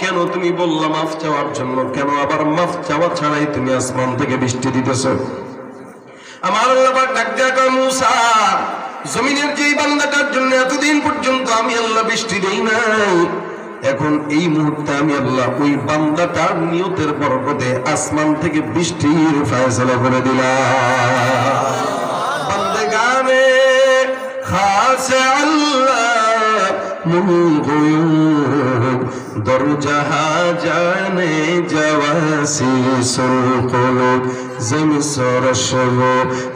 B: কেন তুমি বললা মাফ চাওয়ার জন্য, কেন আবার মাফ চাওয়া ছাড়াই তুমি আসমান থেকে বৃষ্টি দিতেছ? আমার আল্লাহ পাক ডাক দেয়া কয়, মুসা জমিনের যেই বান্দাটার জন্য এতদিন পর্যন্ত আমি আল্লাহ বৃষ্টি দেই নাই, এখন এই মুহূর্তে আমি আল্লাহ ওই বান্দাটার নিয়তের বরকতে আসমান থেকে বৃষ্টির ফয়সালা করে দিলাম। বান্দেগানে খাসে আল্লাহ দর জাহা জানে জওয়াসি সুলকুলুব জমি সরসব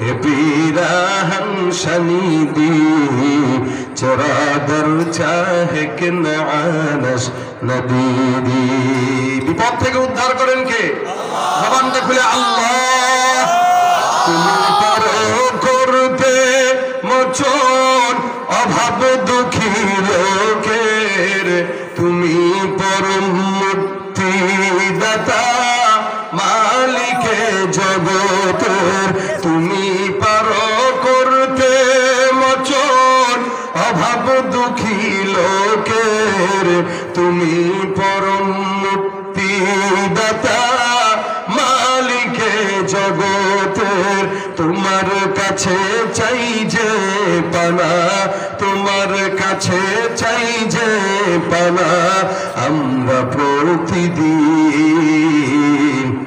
B: এ পীরাহন শনিদি চরাদর চাহে কে নানস নদীদি। বিপদ থেকে উদ্ধার করেন কে? জবানটা খুলে আল্লাহ। তুমি পারো করতে মোচন অভাব দুঃখী লোকের, তুমি পরম মুক্তিদাতা মালিকে জগতের, তুমি পারো করতে মোচন অভাব দুঃখী লোকের, তুমি পরম মুক্তিদাতা মালিকে জগতের। তোমার কাছে চাই যে পানা, তোমার কাছে চাই যে পানা, আমরা প্রতিদিন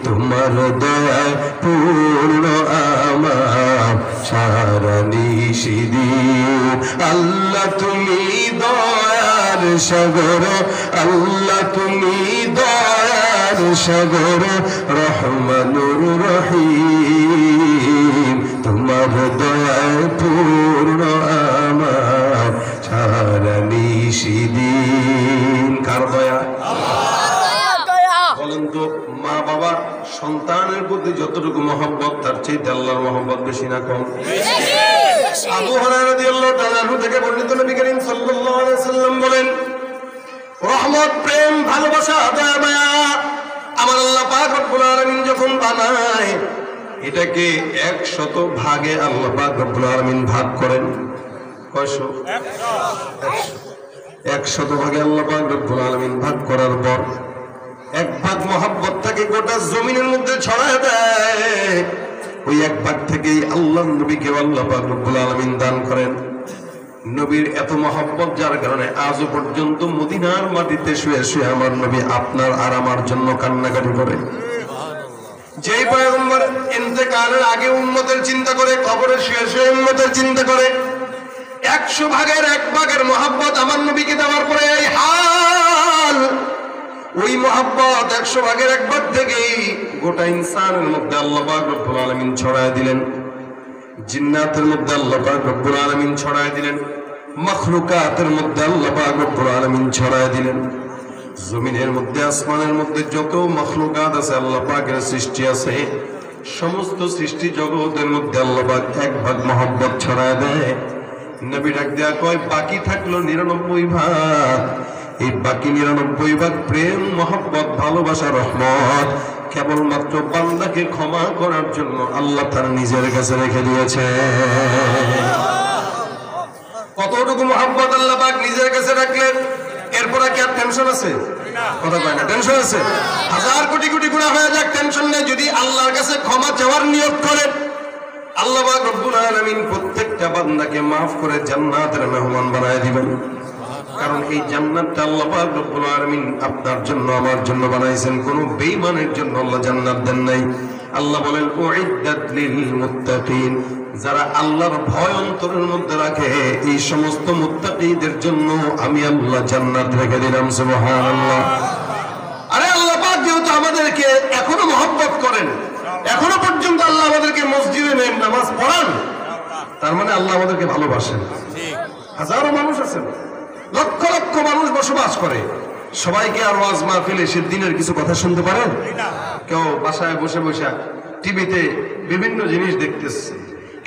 B: তোমার দয়া পূর্ণ আমার সারা নিশিদিন। আল্লাহ তুমি দয়ার সাগর, আল্লাহ তুমি দয়ার সাগর, রহমানুর রহিম, তোমার দয়ায় পূর্ণ আমার সারা নিশিদিন। কার দয়া? বলেন তো, মা বাবা সন্তানের প্রতি যতটুকু মহব্বত তার চাইতে আল্লাহর মহব্বত বেশি না কম? আবু হুরায়রা রাদিয়াল্লাহু তাআলা আনহু থেকে বর্ণিত, নবী করিম সাল্লাল্লাহু আলাইহি ওয়াসাল্লাম বলেন, রহমত, প্রেম, ভালোবাসা, দয়া মায়া আমার আল্লাহ পাক রব্বুল আলামিন যখন বানায়, এটাকে 100 ভাগে আল্লাহ পাক রব্বুল আলামিন ভাগ করেন। কয়শো? 100 ভাগে আল্লাহ পাক রব্বুল আলামিন ভাগ করার পর এক ভাগ মহব্বত থেকে গোটা জমিনের মধ্যে ছড়ায় দেয়। ওই এক ভাগ থেকেই আল্লাহ নবীকে আল্লাহ পাক রব্বুল আলামিন দান করেন। নবীর এত মহব্বত যার কারণে আজও পর্যন্ত মদিনার মাটিতে শুয়ে শুয়ে আমার নবী আপনার আর আমার জন্য কান্নাকাটি করে। যেই পয়গম্বর ইন্তেকালের আগে উম্মতের চিন্তা করে, কবরে শুয়ে শুয়ে উম্মতের চিন্তা করে, 100 ভাগের 1 ভাগের মহব্বত আমার নবীকে দেওয়ার পরে এই হাল। ওই মহব্বত 100 ভাগের 1 ভাগ থেকেই গোটা ইনসানের মধ্যে আল্লাহ পাক রব্বুল আলামিন ছড়ায় দিলেন, জিন্নাতের মধ্যে আল্লাহ পাক রব্বুল আলামিন ছড়ায় দিলেন, মাখলুকাতের মধ্যে আল্লাহ পাক রব্বুল আলামিন ছড়ায় দিলেন। জমিনের মধ্যে আসমানের মধ্যে যত মাখলুকাত আছে, আল্লাহ পাকের সৃষ্টি আছে, সমস্ত সৃষ্টি জগতের মধ্যে আল্লাহ পাক 1 ভাগ মহব্বত ছড়ায় দেয়। নবী ডাক দেয়া কয়, বাকি থাকলো 99 ভাগ। এই বাকি 99 ভাগ প্রেম, মহব্বত, ভালোবাসা, রহমত কেবলমাত্র বান্দাকে ক্ষমা করার জন্য আল্লাহ তার নিজের কাছে রেখে দিয়েছে। কতটুকু মহব্বত আল্লাহ পাক নিজের কাছে রাখলেন, এরপর কি আর টেনশন আছে? কথা কয় না, টেনশন আছে? 1000 কোটি কোটি গুনাহ হয়ে যাক, টেনশন নেই। যদি আল্লাহর কাছে ক্ষমা চাওয়ার নিয়ত করেন, আল্লাহ পাক রব্বুল আলামিন প্রত্যেকটা বান্দাকে মাফ করে জান্নাতের মেহমান বানায় দিবেন। কারণ এই জান্নাতটা আল্লাহ পাক রব্বুল আলামিন আপনার জন্য আমার জন্য বানাইছেন, কোন বেঈমানের জন্য আল্লাহ জান্নাত দেন নাই। আল্লাহ বলেন, উইদ্দাত লিল মুত্তাকিন, যারা আল্লাহর ভয় অন্তরের মধ্যে রাখে এই সমস্ত মুত্তাকিদের জন্য আমি আল্লাহ জান্নাত রেখে দিলাম। সুবহানাল্লাহ। আরে আল্লাহ পাক যেহেতু আমাদেরকে এখনো মহব্বত করেন, এখনো পর্যন্ত আল্লাহ আমাদেরকে মসজিদে নেন, নামাজ পড়ান, তার মানে আল্লাহ আমাদেরকে ভালোবাসেন। হাজারো মানুষ আছেন, লক্ষ লক্ষ মানুষ বসবাস করে, সবাইকে আর ওয়াজ মাহফিলে সে দিনের কিছু কথা শুনতে পারেন? কেউ বাসায় বসে বসে টিভিতে বিভিন্ন জিনিস দেখতেছে,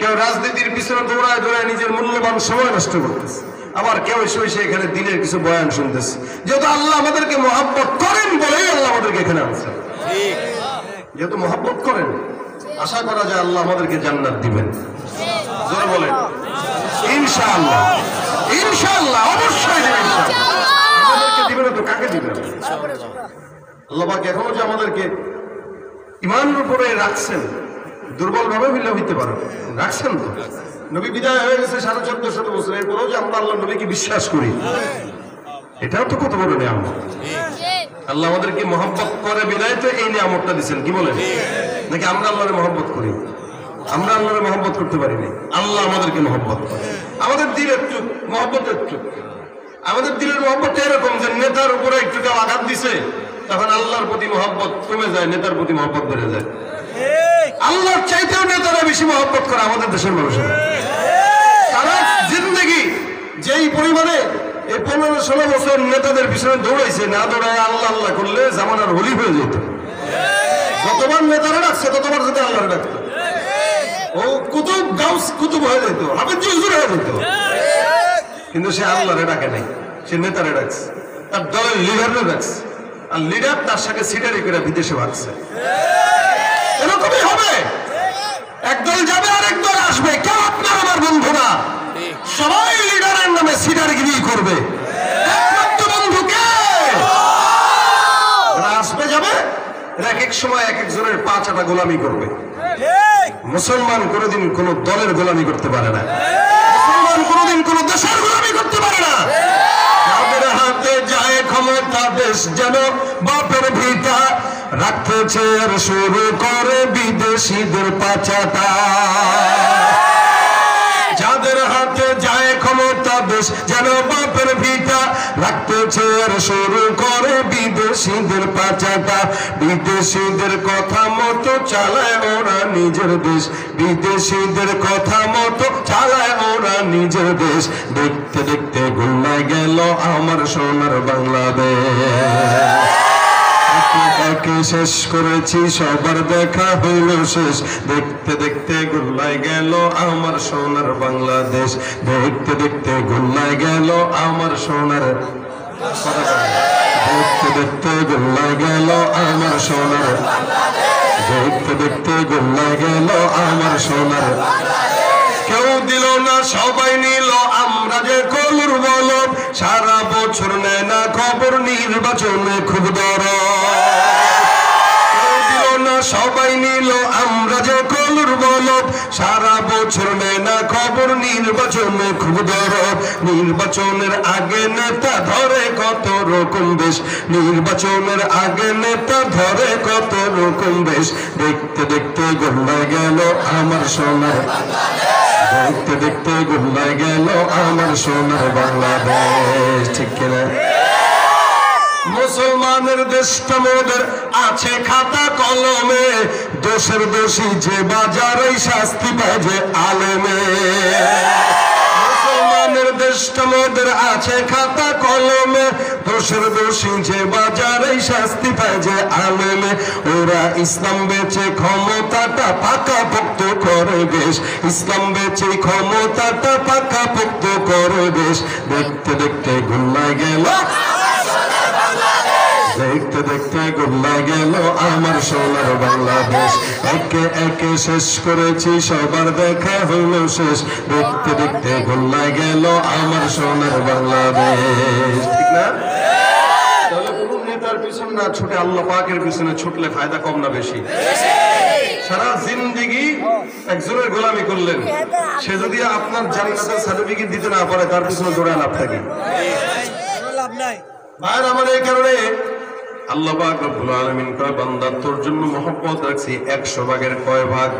B: কেউ রাজনীতির পিছনে দৌড়ায় দৌড়ায় নিজের মূল্যবান সময় নষ্ট করতেছে, আবার কেউ এসে এখানে দিনের কিছু বয়ান শুনতেছে। যেহেতু আল্লাহ আমাদেরকে মহব্বত করেন বলেই আল্লাহ আমাদেরকে এখানে আনছেন। যেহেতু মহব্বত করেন, আশা করা যায় আল্লাহ আমাদেরকে জান্নাত দিবেন। জোরে বলেন ইনশাআল্লাহ। ইনশাআল্লাহ, অবশ্যই দিবেন। আমাদেরকে দিবেন তো কাকে দিবেন? আল্লাহ পাক এখনো যে আমাদেরকে ইমানের উপরে রাখছেন, দুর্বল ভাবে হইতে পারে, রাখছেন তো। নবী বিদায় হয়ে গেছে 1450 বছর, এরপরেও যে আমরা আল্লাহ নবীকে বিশ্বাস করি, এটাও তো কত বড় নিয়ামত। আল্লাহ আমাদেরকে মহব্বত করে বিদায় তো এই নিয়ামতটা দিচ্ছেন, কি বলেন? নাকি আমরা আল্লাহরে মহব্বত করি? আমরা আল্লাহরে মহব্বত করতে পারি না, আল্লাহ আমাদেরকে মহব্বত করে। আমাদের দিলের চুপ, মহব্বতের চুপ। আমাদের দিলের মহব্বতটা এরকম যে নেতার উপরে একটু কেউ আঘাত দিছে, তখন আল্লাহর প্রতি মহব্বত কমে যায়, নেতার প্রতি মহব্বত বেড়ে যায়। আল্লাহর চাইতেও নেতারা বেশি মহব্বত করে আমাদের দেশের মানুষেরা। সারা জিন্দগি যেই পরিমাণে এই 15-16 বছর নেতাদের পিছনে দৌড়াইছে, না দৌড়ায় আল্লাহ আল্লাহ করলে জামানার হোলি হয়ে যেত। যতবার নেতারা ডাকছে ততবার যদি আল্লাহ ডাকতো, ও কুতুব গাউস কুতুব হয়ে যেত, হাফেজ হুজুর হয়ে যেত। কিন্তু সে আল্লাহরে ডাকে নাই, সে নেতারে ডাকছে, তার দলের লিডারে ডাকছে, আর লিডার তার সাথে সিটারি করে বিদেশে ভাগছে। এরকমই হবে, একদল যাবে আর একদল আসবে। কেউ আপনার আমার বন্ধু না, সবাই লিডারের নামে সিটারগিরি করবে। একমাত্র বন্ধু কে? আসবে যাবে, এক এক সময় এক একজনের পা চাটা গোলামি করবে। মুসলমান কোনোদিন কোন দলের গোলামি করতে পারে না, মুসলমান কোনোদিন কোন দেশের গোলামি করতে পারে না। যাদের হাতে যায় ক্ষমতা, দেশ যেন বাপের ভিটা, রাখতেছে আর শুরু করে বিদেশিদের পাচাটা। যাদের হাতে যায় ক্ষমতা, দেশ যেন বাপের ভিটা, রাখতেছে আর শুরু করে বিদেশিদের পাচাটা। বিদেশিদের কথা মতো চালায় ওরা নিজের দেশ, বিদেশিদের কথা মতো চালায় ওরা নিজের দেশ। দেখতে দেখতে গুল্লায় গেল আমার সোনার বাংলাদেশ। একে শেষ করেছি সবার দেখা হইল শেষ, দেখতে দেখতে গুল্লায় গেল আমার সোনার বাংলাদেশ। দেখতে দেখতে গুল্লায় গেল আমার সোনার, দেখতে দেখতে গুল্লায় গেল আমার সোনার, দেখতে দেখতে গুল্লায় গেল আমার সোনার। কেউ দিল না সবাই নিল, আমরা যে কলুর বলব, সারা বছর নেয় না খবর, নির্বাচনে খুব দরদ। কেউ দিল না সবাই নিল, আমরা যে কলুর বলব, সারা বছর নেয় না খবর, নির্বাচনে খুব দরদ। নির্বাচনের আগে নেতা ধরে কত রকম বেশ, নির্বাচনের আগে নেতা ধরে কত রকম বেশ। দেখতে দেখতে গুল্লায় গেল আমার সোনার, দেখতে দেখতে গুল্লায় গেল আমার সোনার বাংলাদেশ। ঠিক কিনা? মুসলমানের দেশটা মোদের আছে খাতা কলমে, দোষের দোষী যে বাজারে শাস্তি পায় যে আলেমে। মুসলমানের দেশটা মোদের আছে খাতা কলমে, দোষের দোষী যে বাজারে শাস্তি পায় যে আলেমে। ওরা ইসলাম বেচে ক্ষমতাটা পাকা পোক্ত করে বেশ, ইসলাম বেচে ক্ষমতাটা পাকা পোক্ত করে বেশ। দেখতে দেখতে গুল্লায় গেল, দেখতে দেখতে গুল্লায় গেল আমার সোনার বাংলাদেশ। একে একে শেষ করেছি সবার দেখা হইল শেষ, দেখতে দেখতে গুল্লায় গেল আমার সোনার বাংলাদেশ। ঠিক না? তাহলে কোন নেতার পিছনে না ছুটে আল্লাহ পাকের পিছনে ছুটলে ফায়দা কম না বেশি? সারা জিন্দেগি একজনের গোলামি করলেন, সে যদি আপনার জান্নাতের সার্টিফিকেট দিতে না পারে, তার পিছনে দৌড়ায় লাভ থাকে? লাভ নাই ভাইয়ের আমার। এই কারণে আল্লাহ পাক রব্বুল আলামিন কয়, বান্দা তোর জন্য মহব্বত রাখছি 100 ভাগের কয় ভাগ?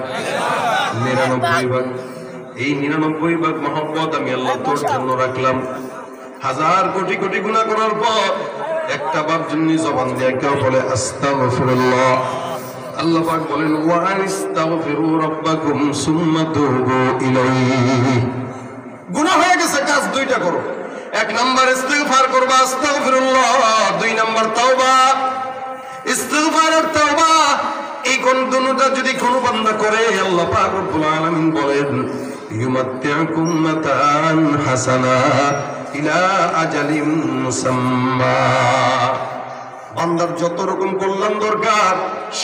B: 99 ভাগ। এই 99 ভাগ মহব্বত আমি আল্লাহ তোর জন্য রাখলাম। হাজার কোটি কোটি গুনাহ করার পর একটা বার জন্য জবান দিয়ে কেউ বলে আস্তাগফিরুল্লাহ, আল্লাহ পাক বলেন ওয়া আস্তাগফিরু রাব্বাকুম সুম্মা তুবু ইলাইহি। গুনাহ হয়ে গেছে, কাজ দুইটা করো। 1 নাম্বার ইস্তিগফার করবা, আস্তাগফিরুল্লাহ। 2 নাম্বার তাওবা। ইস্তিগফার আর তাওবা এই কোন দুটোটা যদি কোনো বান্দা করে, আল্লাহ পাক রব্বুল আলামিন বলেন ইউমাত্তিউকুম মাতান হাসানা ইলা আজালিম মুসাম্মা। বান্দার যত রকম কল্যাণ দরকার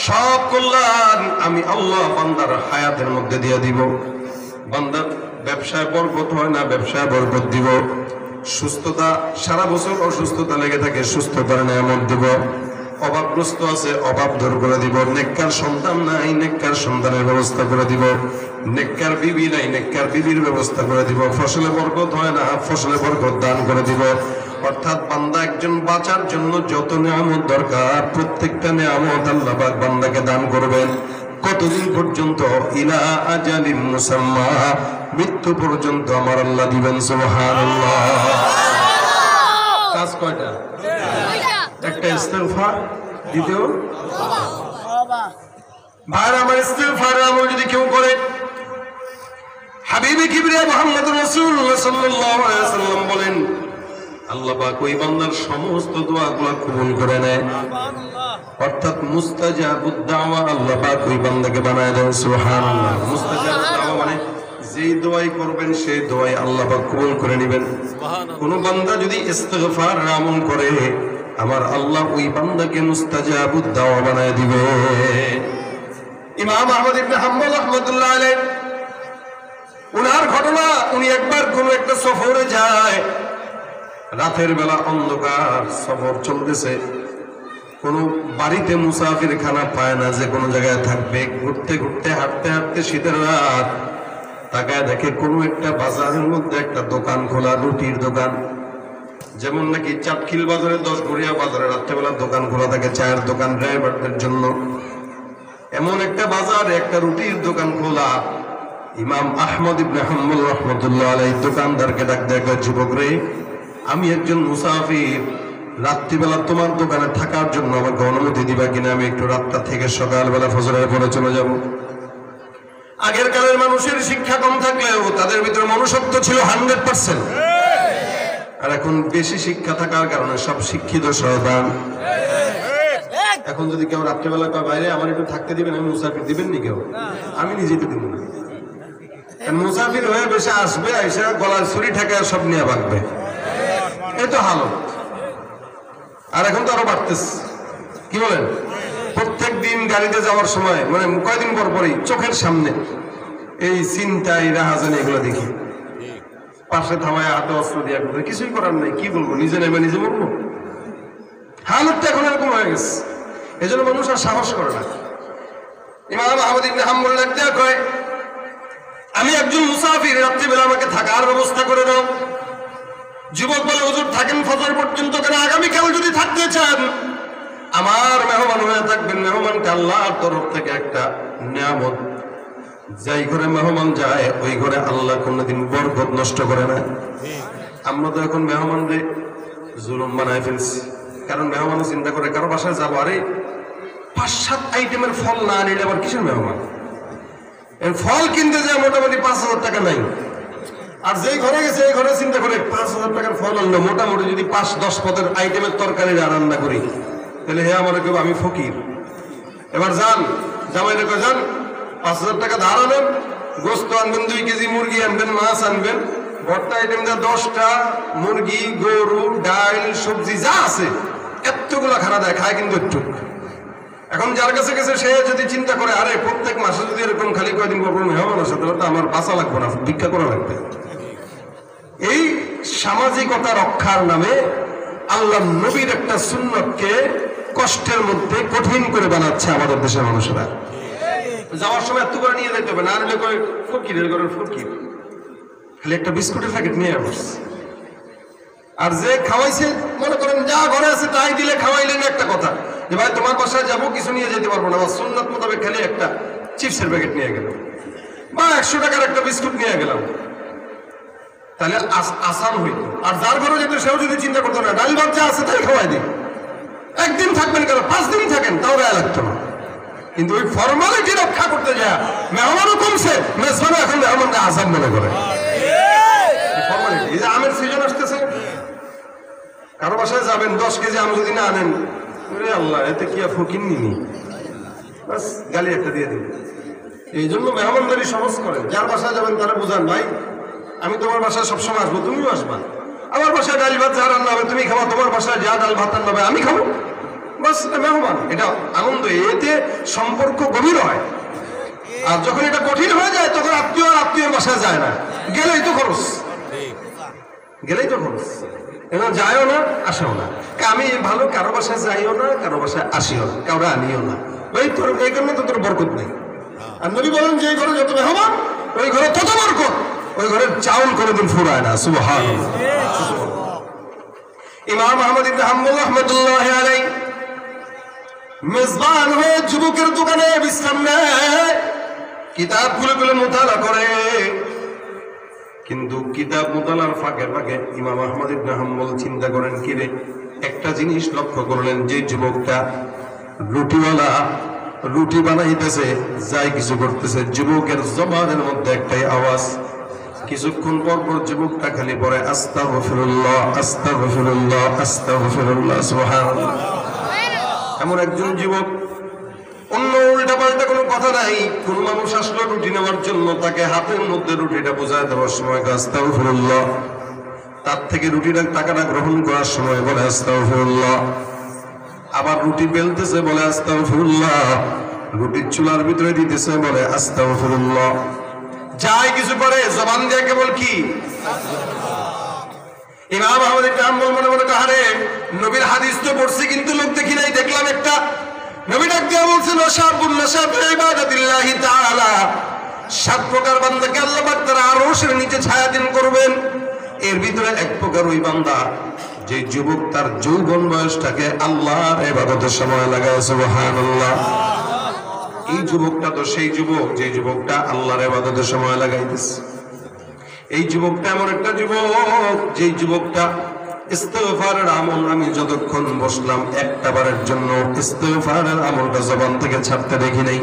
B: সব কল্যাণ আমি আল্লাহ বান্দার হায়াতের মধ্যে দিয়ে দিব। বান্দার ব্যবসায় বরকত হয় না, ব্যবসায় বরকত দিব। সুস্থতা, সারা বছর অসুস্থতা লেগে থাকে, সুস্থতার নিয়ামত দিব। অভাবগ্রস্ত আছে, অভাব দূর করে দিব। নেককার সন্তান নাই, নেককার সন্তানের ব্যবস্থা করে দিব। নেককার বিবি নাই, নেককার বিবির ব্যবস্থা করে দিব। ফসলে বরকত হয় না, ফসলে বরকত দান করে দিব। অর্থাৎ বান্দা একজন বাঁচার জন্য যত নিয়ামত দরকার প্রত্যেকটা নিয়ামত আল্লাহ পাক বান্দাকে দান করবেন। কতদিন পর্যন্ত? ইলা আজালিম মুসাম্মা, মৃত্যু পর্যন্ত আমার আল্লাহ দিবেন। সুবহানাল্লাহ। কাজ কয়টা? একটা ইস্তেগফার, দ্বিতীয় ভাইরা আমার ইস্তেগফার আমল যদি কেউ করে, হাবিবে কিবরিয়া মুহাম্মদুর রাসূলুল্লাহ সাল্লাল্লাহু আলাইহি ওয়াসাল্লাম বলেন আল্লাহ পাক ওই বান্দার সমস্ত দোয়াগুলো কবুল করে নেয়। অর্থাৎ মুস্তাজাবুদ দাওয়া আল্লাহ পাক ওই বান্দাকে বানায় দেন। সুবহানাল্লাহ। মুস্তাজাবুদ দাওয়া মানে যেই দোয়াই করবেন সেই দোয়াই আল্লাহ পাক কবুল করে নেবেন। কোন বান্দা যদি ইস্তেগফার আমল করে আমার আল্লাহ ওই বান্দাকে মুস্তাজাবুদ দাওয়া বানায় দিবে। ইমাম আহমদ ইবনে হাম্বল রাহমাতুল্লাহ আলাইহি উনার ঘটনা, উনি একবার কোন একটা সফরে যায়, রাতের বেলা অন্ধকার, সফর চলতেছে, কোন বাড়িতে মুসাফির খানা পায় না যে কোনো জায়গায় থাকবে। ঘুরতে ঘুরতে হাঁটতে হাঁটতে শীতের রাত, তাকায় দেখে কোনো একটা বাজারের মধ্যে একটা দোকান খোলা, রুটির দোকান। যেমন নাকি চাটখিল বাজারে, 10 গড়িয়া বাজারে রাত্রেবেলা দোকান খোলা থাকে, চায়ের দোকান ড্রাইভারদের জন্য। এমন একটা বাজারে একটা রুটির দোকান খোলা। ইমাম আহমদ ইবনে হাম্বল রাহমাতুল্লাহ আলাইহি দোকানদারকে ডাক দেখে, যুবক রে, আমি একজন মুসাফির, রাত্রিবেলা তোমার দোকানে থাকার জন্য আমাকে অনুমতি দিবা কিনা? আমি একটু রাতটা থেকে সকালবেলা ফজরের পরে চলে যাব। আগের কালের মানুষের শিক্ষা কম থাকলেও তাদের ভিতরে মনুষ্যত্ব ছিল 100%। আর এখন বেশি শিক্ষা থাকার কারণে সব শিক্ষিত শয়তান। এখন যদি কেউ রাত্রিবেলা কয় বাইরে আমার একটু থাকতে দিবেন, আমি মুসাফির, দিবেন নি কেউ? আমি নিজেই তো দিব না। মুসাফির হয়ে বেশি আসবে, এসে গলার ছুরি ঠেকে সব নিয়ে ভাগবে। এই তো হালত। আর এখন তো আরো বাড়তেছে। কি বলেন? প্রত্যেক দিন গাড়িতে যাওয়ার সময়, মানে কয়েকদিন পর পরই চোখের সামনে এই চিন্তাই রাহাজানি এগুলো দেখি। পাশে থামায় হাতে অস্ত্র দিয়া করবে, কিছুই করার নাই। কি বলবো? নিজে নেবে নিজে মরবো। হালতটা এখন এরকম হয়ে গেছে। এই জন্য মানুষ আর সাহস করে না। ইমাম আহমদ ইবনে হাম্বল ডাক কয়, আমি একজন মুসাফির, রাত্রিবেলা আমাকে থাকার ব্যবস্থা করে দাও। যুবক বলে, হুজুর থাকেন ফজর পর্যন্ত কেন? আগামীকাল যদি থাকতে চান আমার মেহমান হয়ে থাকবেন। মেহমানকে আল্লাহর তরফ থেকে একটা নিয়ামত। যাই ঘরে মেহমান যায় ওই ঘরে আল্লাহ কোনদিন বরকত নষ্ট করে না। আমরা তো এখন মেহমানদের জুলুম বানায় ফেলছি। কারণ মেহমান চিন্তা করে কারো বাসায় যাবো, আরে 5-7 আইটেমের ফল না নিলে আবার কিসের মেহমান? এর ফল কিনতে যায় মোটামুটি 5,000 টাকা নাই। আর যেই ঘরে গেছে এই ঘরে চিন্তা করে 5,000 টাকার ফল আনলো, মোটামুটি যদি 5-10 পদের আইটেমের তরকারি রান্না করি তাহলে হে আমার কেউ, আমি ফকির। এবার যান, জামাইরে কয়, যান 5,000 টাকা ধার আনেন, গোস্ত আনবেন, 2 কেজি মুরগি আনবেন, মাছ আনবেন, ভর্তা আইটেম যা 10টা, মুরগি, গরু, ডাল, সবজি যা আছে এতগুলা খানা দেয়, খায় কিন্তু একটু। এখন যার কাছে গেছে সে যদি চিন্তা করে, আরে প্রত্যেক মাসে যদি এরকম খালি কয়েকদিন পর মেহমান আসে তাহলে তো আমার বাঁচা লাগবে না, ভিক্ষা করা লাগবে। এই সামাজিকতা রক্ষার নামে আল্লাহ নবীর একটা সুন্নতকে কষ্টের মধ্যে কঠিন করে বানাচ্ছে আমাদের দেশের মানুষেরা। যাওয়ার সময় এত করে নিয়ে যেতে হবে না, আনলে কয় ফকিরের ঘরের ফকির, খালি একটা বিস্কুটের প্যাকেট নিয়ে আসছে। আর যে খাওয়াইছে মনে করেন যা ঘরে আছে তাই দিলে খাওয়াইলেন একটা কথা, যে ভাই তোমার বাসায় যাবো কিছু নিয়ে যেতে পারবো না, বা সুন্নত মোতাবেক খালি একটা চিপসের প্যাকেট নিয়ে গেলাম বা 100 টাকার একটা বিস্কুট নিয়ে গেলাম, তাহলে আসান হইত। আর যার ঘরে যেত সেও যদি চিন্তা করতো না, ডাল ভাত যা আছে তাই খাওয়াই দিই, একদিন থাকবেন কেন 5 দিন থাকেন তাও গায়ে লাগতো না। কিন্তু ওই ফর্মালিটি রক্ষা করতে যায় মেহমানও কমছে, মেজবানও এখন মেহমানকে আসান মনে করে। এই যে আমের সিজন আসতেছে, কারো বাসায় যাবেন 10 কেজি আম যদি না আনেন, আল্লাহ এতে কি ফকির নিনি, বাস গালি একটা দিয়ে দিন। এই জন্য মেহমানদারি সহজ করেন। যার বাসায় যাবেন তারা বুঝান, ভাই আমি তোমার বাসায় সবসময় আসবো, তুমিও আসবা। আমার বাসায় ডাল ভাত যা রান্না হবে তুমি খাবা, তোমার বাসায় যা ডাল ভাত রান্না হবে আমি খাবো। বাস এটা মেহমান, এটা আনন্দ, এতে সম্পর্ক গভীর হয়। আর যখন এটা কঠিন হয়ে যায় তখন আত্মীয় বাসায় যায় না, গেলেই তো খরচ, এবার যায়ও না আসেও না। আমি ভালো কারো বাসায় যাইও না, কারো বাসায় আসিও না, কারো আনিও না। ওই তোর এই কারণে তো তোর বরকত নেই। আর নবী বলেন যে ঘরে যত মেহমান ওই ঘরে তত বরকত, ওই ঘরের চাউল কোনোদিন ফুরায় না। সুবহানাল্লাহ। ইমাম আহমদ ইবনে হাম্বল রাহমাতুল্লাহি আলাইহি মেজবান হয়ে যুবকের দোকানে বিশ্রাম নেয়, কিতাব খুলে মুতালা করে। কিন্তু কিতাব মুতালার ফাঁকে ফাঁকে ইমাম আহমদ ইবনে হাম্বল চিন্তা করেন, কি রে, একটা জিনিস লক্ষ্য করলেন, যে যুবকটা রুটিওয়ালা রুটি বানাইতেছে, যাই কিছু করতেছে, যুবকের জবানের মধ্যে একটাই আওয়াজ। কিছুক্ষণ পর পর যুবকটা খালি পড়ে আস্তাগফিরুল্লাহ আস্তাগফিরুল্লাহ আস্তাগফিরুল্লাহ সুবহানাল্লাহ। এমন একজন যুবক, অন্য উল্টা পাল্টা কোনো কথা নাই। কোন মানুষ আসলো রুটি নেওয়ার জন্য, তাকে হাতের মধ্যে রুটিটা বোঝায় দেওয়ার সময় আস্তাগফিরুল্লাহ, তার থেকে রুটিটা টাকাটা গ্রহণ করার সময় বলে আস্তাগফিরুল্লাহ, আবার রুটি বেলতেছে বলে আস্তাগফিরুল্লাহ, রুটির চুলার ভিতরে দিতেছে বলে আস্তাগফিরুল্লাহ, যাই কিছু করে জবান দিয়ে কেবল কি ইমাম আহমদ ইবনে হাম্বল মনে মনে কাহারে নবীর হাদিস তো পড়ছি কিন্তু লোক দেখি নাই, দেখলাম একটা। নবী ডাক দিয়ে বলছেন ওয়াশাবুন নাশা ফি ইবাদাতিল্লাহি তাআলা, 7 প্রকার বান্দাকে আল্লাহ পাক তার আরশের নিচে ছায়াধীন করবেন। এর ভিতরে এক প্রকার ওই বান্দা যে যুবক তার যৌবন বয়সটাকে আল্লাহর ইবাদতের সময় লাগায়। সুবহানাল্লাহ। এই যুবকটা তো সেই যুবক যে যুবকটা আল্লাহর ইবাদতের সময় লাগাইতেছে। এই যুবকটা এমন একটা যুবক যে যুবকটা ইস্তিগফারের আমল, আমি যতক্ষণ বসলাম একটা বারের জন্য ইস্তিগফারের আমলটা জবান থেকে ছাড়তে দেখি নাই।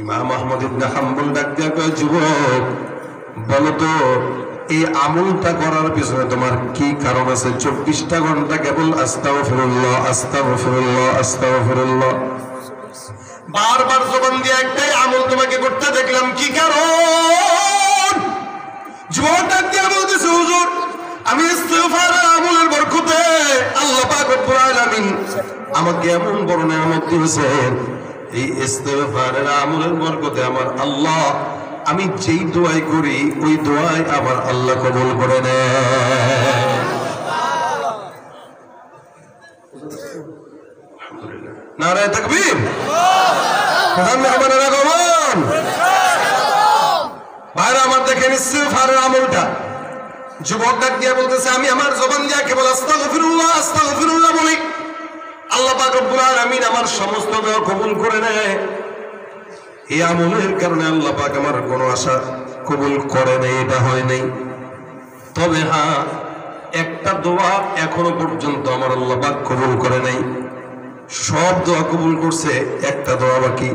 B: ইমাম আহমদ ইবনে হাম্বল ডাক দিয়া কয়, যুবক বলো তো এই আমলটা করার পিছনে তোমার কি কারণ আছে? 24টা ঘন্টা কেবল আস্তাগফিরুল্লাহ আস্তাগফিরুল্লাহ আস্তাগফিরুল্লাহ বারবার জবান দিয়ে একটাই আমল তোমাকে করতে দেখলাম, কি কারণ? যুবক ডাক দিয়া বলতেছে, হুজুর আমি ইস্তিগফারের আমলের বরকতে আল্লাহ পাক রব্বুল আলামিন আমাকে এমন বড় নিয়ামত দিয়েছেন, এই ইস্তিগফারের আমলের বরকতে আমার আল্লাহ, আমি যেই দোয়াই করি ওই দোয়াই আমার আল্লাহ কবুল করে নেয়। নারায়ে তাকবীর। ভাইরা আমার দেখেন ইস্তিগফারের আমলটা। যুবক ডাক দিয়ে বলতেছে, আমি আমার জবান দিয়ে কেবল আস্তাগফিরুল্লাহ আস্তাগফিরুল্লাহ বলি, আল্লাহ পাক রব্বুল আলামিন আমার সমস্ত দোয়া কবুল করে নেয়। এই আমলের কারণে আল্লাহ পাক আমার কোনো আশা কবুল করে নাই, এটা হয় নাই। তবে হ্যাঁ, একটা দোয়া এখনো পর্যন্ত আমার আল্লাহ পাক কবুল করে নাই। সব দোয়া কবুল করছে, একটা দোয়া বাকি।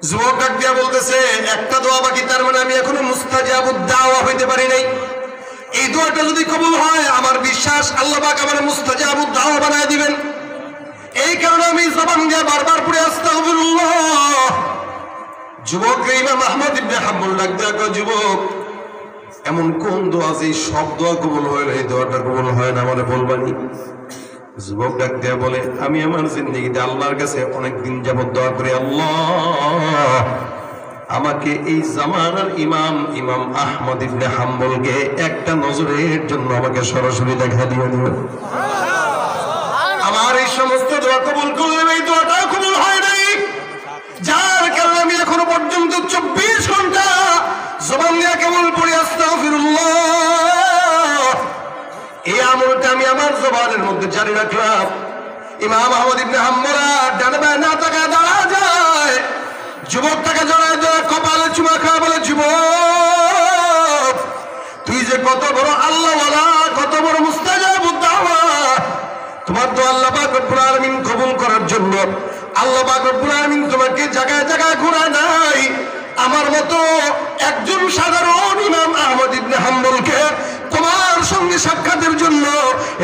B: যুবক ডাক দিয়া বলতেছে, একটা দোয়া বাকি, তার মানে আমি এখনো মুস্তাজাবুদ দাওয়া হইতে পারি নাই। এই দোয়াটা যদি কবুল হয়, আমার বিশ্বাস আল্লাহ পাক আমার মুস্তাজাবুদ দাওয়া বানায় দিবেন। এই কারণে আমি জবান দিয়ে বারবার পড়ে আস্তাগফিরুল্লাহ। যুবক ইমাম আহমদ ইবনে হাম্বল ডাক দিয়া কয়, যুবক এমন কোন দোয়া যে সব দোয়া কবুল হয়, এই দোয়াটা কবুল হয় না, মানে বলবানি? যুবক ডাক দিয়া বলে, আমি আমার জিন্দেগিতে আল্লাহর কাছে অনেকদিন যাবত দোয়া করি, আল্লাহ আমাকে এই জামানার ইমাম আহমদ ইবনে হাম্বলকে একটা নজরের জন্য আমাকে সরাসরি দেখা দিয়ে দিবেন। আমার এই সমস্ত দোয়া কবুল করলেন, এই দোয়াটা কবুল হয় নাই, যার কারণে আমি এখনো পর্যন্ত 24 ঘন্টা জবান দিয়ে কেবল পড়ি আস্তাগফিরুল্লাহ। এই আমলটা আমি আমার জবানের মধ্যে জারি রাখলাম। ইমাম আহমদ ইবনে হাম্বল ডানে বায়ে না তাকায় দাঁড়া যায়, যুবকটাকে জড়ায় ধরে কপালে চুমা খাওয়া বলে, যুবক তুই যে কত বড় আল্লাহওয়ালা, কত বড় মুস্তাজাবুদ দাওয়া, তোমার তো আল্লাহ পাক রব্বুল আলামিন কবুল করার জন্য আল্লাহ পাক রব্বুল আলামিন তোমাকে জায়গায় জায়গায় ঘোরায় নাই। আমার মতো একজন সাধারণ ইমাম আহমদ ইবনে হাম্বলকে তোমার সঙ্গে সাক্ষাতের জন্য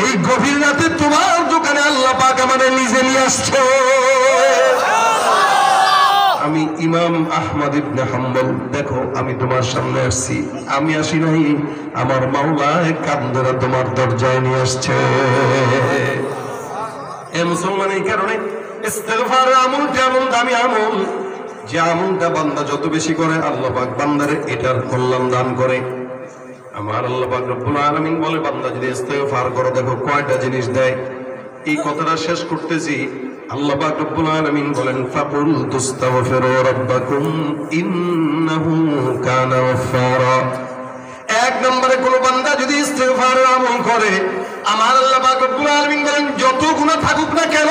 B: এই গভীর রাতে তোমার দোকানে আল্লাহ পাক আমাদের নিজে নিয়ে আসছে। আমি ইমাম আহমদ ইবনে হাম্বল, দেখো আমি তোমার সামনে আসছি, আমি আসি নাই, আমার মাওলা কান্দরা তোমার দরজায় নিয়ে আসছে। এ মুসলমান, এই কারণে ইস্তেগফার আমলটা এমন দামি আমল যে আমলটা বান্দা যত বেশি করে আল্লাহ পাক বান্দারে এটার কল্যাণ দান করে। আমার আল্লাহ পাক রব্বুল আলামিন বলে, বান্দা যদি ইস্তেগফার করো, দেখো কয়টা জিনিস দেয়। এই কথাটা শেষ করতেছি। আল্লাহ পাক রব্বুল আলামিন বলেন, ফাকুল তুস্তাগফিরু রাব্বাকুম ইন্নাহু কানা গফফারা। এক নম্বরে কোন বান্দা যদি ইস্তেগফারের আমল করে, আমার আল্লাহ পাক রব্বুল আলামিন বলেন, যত গুনাহ থাকুক না কেন,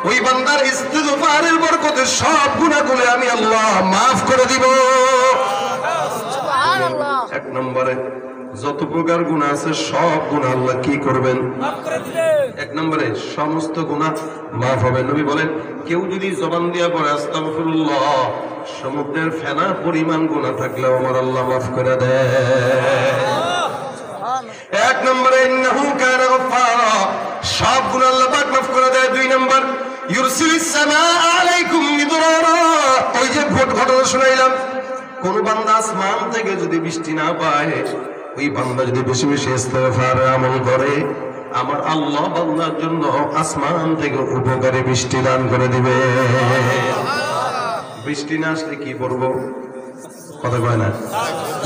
B: ওই বান্দার ইস্তেগফারের বরকতে সব গুনাহগুলো আমি আল্লাহ মাফ করে দিব। সুবহানাল্লাহ। এক নম্বরে যত প্রকার গুনাহ আছে সব গুনাহ আল্লাহ কি করবেন? মাফ করে দিবেন। এক নম্বরে সমস্ত গুনাহ মাফ হবে। নবী বলেন, কেউ যদি জবান দিয়া পড়ে আস্তাগফিরুল্লাহ, সমুদ্রের ফেনা পরিমাণ গুনাহ থাকলেও আমার আল্লাহ মাফ করে দেয়। এক নম্বরে ইন্নাহু কানা গফফারা, সব গুনাহ আল্লাহ পাক মাফ করে দেয়। দুই নম্বর, ইউরসিলিস সামাআ আলাইকুম মিদরারা। ওই যে ঘটনা শুনাইলাম, কোন বান্দা আসমান থেকে যদি বৃষ্টি না পায়, ওই বান্দা যদি বেশি বেশি ইস্তেগফারের আমল করে, আমার আল্লাহ বান্দার জন্য আসমান থেকে উপকারী বৃষ্টি দান করে দিবে। বৃষ্টি না আসলে কি করবো? কথা কয় না,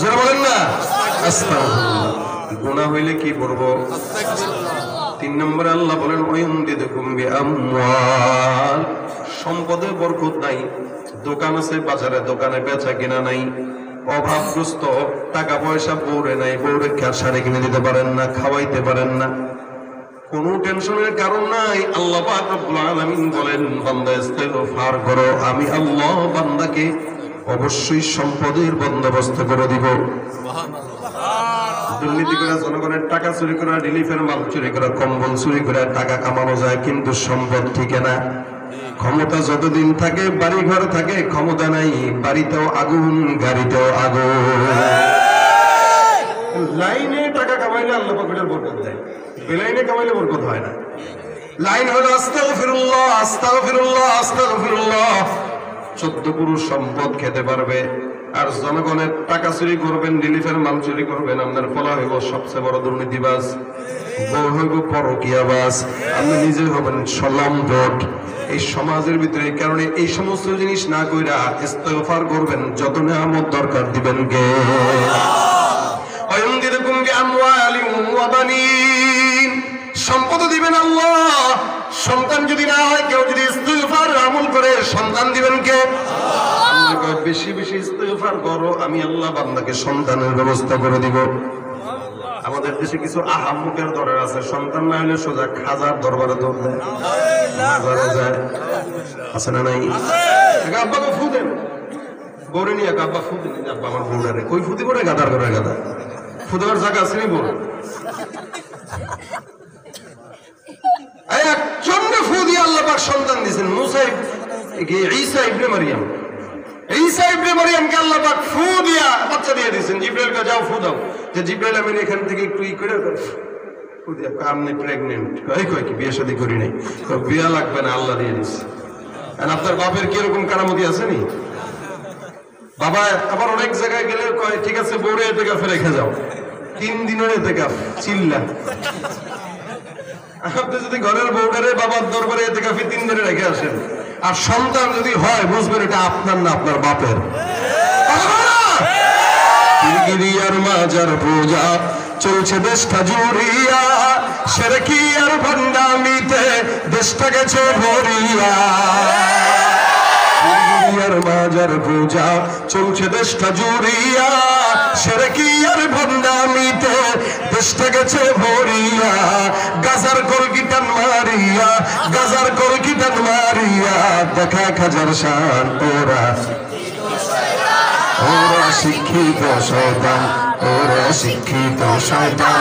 B: যারা বলেন না আস্তাগফিরুল্লাহ। গুনাহ হইলে কি করবো? তিন নম্বরে আল্লাহ বলেন, ওয়ায়ুমদিদুকুম বিআমওয়াল। সম্পদে বরকত নাই, দোকান আছে বাজারে, দোকানে বেচা কিনা নাই, অভাবগ্রস্ত, টাকা পয়সা বউরে নাই, বউরে শাড়ি কিনে দিতে পারেন না, খাওয়াইতে পারেন না, কোনো টেনশনের কারণ নাই। আল্লাহ পাক রব্বুল আলামিন বলেন, বান্দা ইস্তেগফার করো, আমি আল্লাহ বান্দাকে অবশ্যই সম্পদের বন্দোবস্ত করে দিব। দুর্নীতি করে, জনগণের টাকা চুরি করা, রিলিফের মাল চুরি করা, কম্বল চুরি করে টাকা কামানো যায়, কিন্তু সম্পদ ঠিকে না। ক্ষমতা যতদিন থাকে, বাড়ি ঘর থাকে, ক্ষমতা নাই, বাড়িতেও আগুন, গাড়িতেও আগুন। লাইনে টাকা কামাইলে আল্লাহ পাক এটার বরকত দেয়, বেলাইনে কামাইলে বরকত হয় না। লাইন হলো আস্তাগফিরুল্লাহ, আস্তাগফিরুল্লাহ, আস্তাগফিরুল্লাহ। 14 পুরুষ সম্পদ খেতে পারবে, আর জনগণের টাকা চুরি করবেন, রিলিফের মাল চুরি করবেন, আপনার ফলা হইব সবচেয়ে বড় দুর্নীতিবাজ, বউ হইব পরকীয়াবাজ, আপনি নিজে হবেন সলম্পট এই সমাজের ভিতরে। এই কারণে এই সমস্ত জিনিস না কইরা ইস্তেগফার করবেন, যত নেয়ামত দরকার দিবেন কে? ওয়ায়ুমদিদুকুম বিআমওয়ালিন ওয়া বানিন। সম্পদ দিবেন আল্লাহ। সন্তান যদি না হয়, কেউ যদি ইস্তেগফার আমল করে, সন্তান দিবেন কে? আল্লাহ। বেশি বেশি ইস্তেগফার করো, আমি আল্লাহ বান্দাকে সন্তানের ব্যবস্থা করে দিব। আমাদের দেশে কিছু আহাম্মকের দরবার আছে, সন্তান না হলে সোজা খাজার দরবারে দৌড় দেয়, যায়, আছে না নাই? আব্বাকে ফু দেন, বউরে নিয়ে আব্বা ফু দেন, আব্বা আমার বউরে কই ফুদি পড়ে, গাদার করে গাদা ফু দেওয়ার জায়গা আছে নি? বউ একজনকে ফু দিয়ে আল্লাহ পাক সন্তান দিয়েছেন। ঈসা ইবনে মারিয়াম, ঈসা ইবনে মারিয়ামকে আল্লাহ পাক ফু দিয়া বাচ্চা দিয়ে দিয়েছেন। জিবরাইলকে যাও ফু দাও, যে জিবরাইল আমি এখান থেকে একটু ই করে ফু দিয়া, আপনি প্রেগনেন্ট, কয় কি বিয়ে শাদী করি নাই, বিয়া লাগবে না, আল্লাহ দিয়ে দিচ্ছে। আর আপনার বাপের কিরকম কারামতি আছে নি? বাবা আবার অনেক জায়গায় গেলে কয়, ঠিক আছে বউরে এতেকাফে রেখে যাও, 3 দিনের এতেকাফ, চিল্লা। আপনি যদি ঘরের বউটারে বাবার দরবারে এতেকাফে 3 দিনে রেখে আসেন, আর সন্তান যদি হয়, বুঝবেন এটা আপনার না, আপনার বাপের। গিরিয়ার মাজার পূজা চলছে দেশটা জুড়িয়া, শিরকি আর ভণ্ডামিতে দেশটা গেছে ভরিয়া। গিরিয়ার মাজার পূজা চলছে দেশটা জুড়িয়া, শিরকি আর ভণ্ডামিতে দেশটা গেছে ভরিয়া। গাজার কলকিটান মারিয়া, গাজার কলকিটান মারিয়া, দেখা খাজার শান ওরা, ওরা শিক্ষিত শয়তান, ওরা শিক্ষিত শয়তান,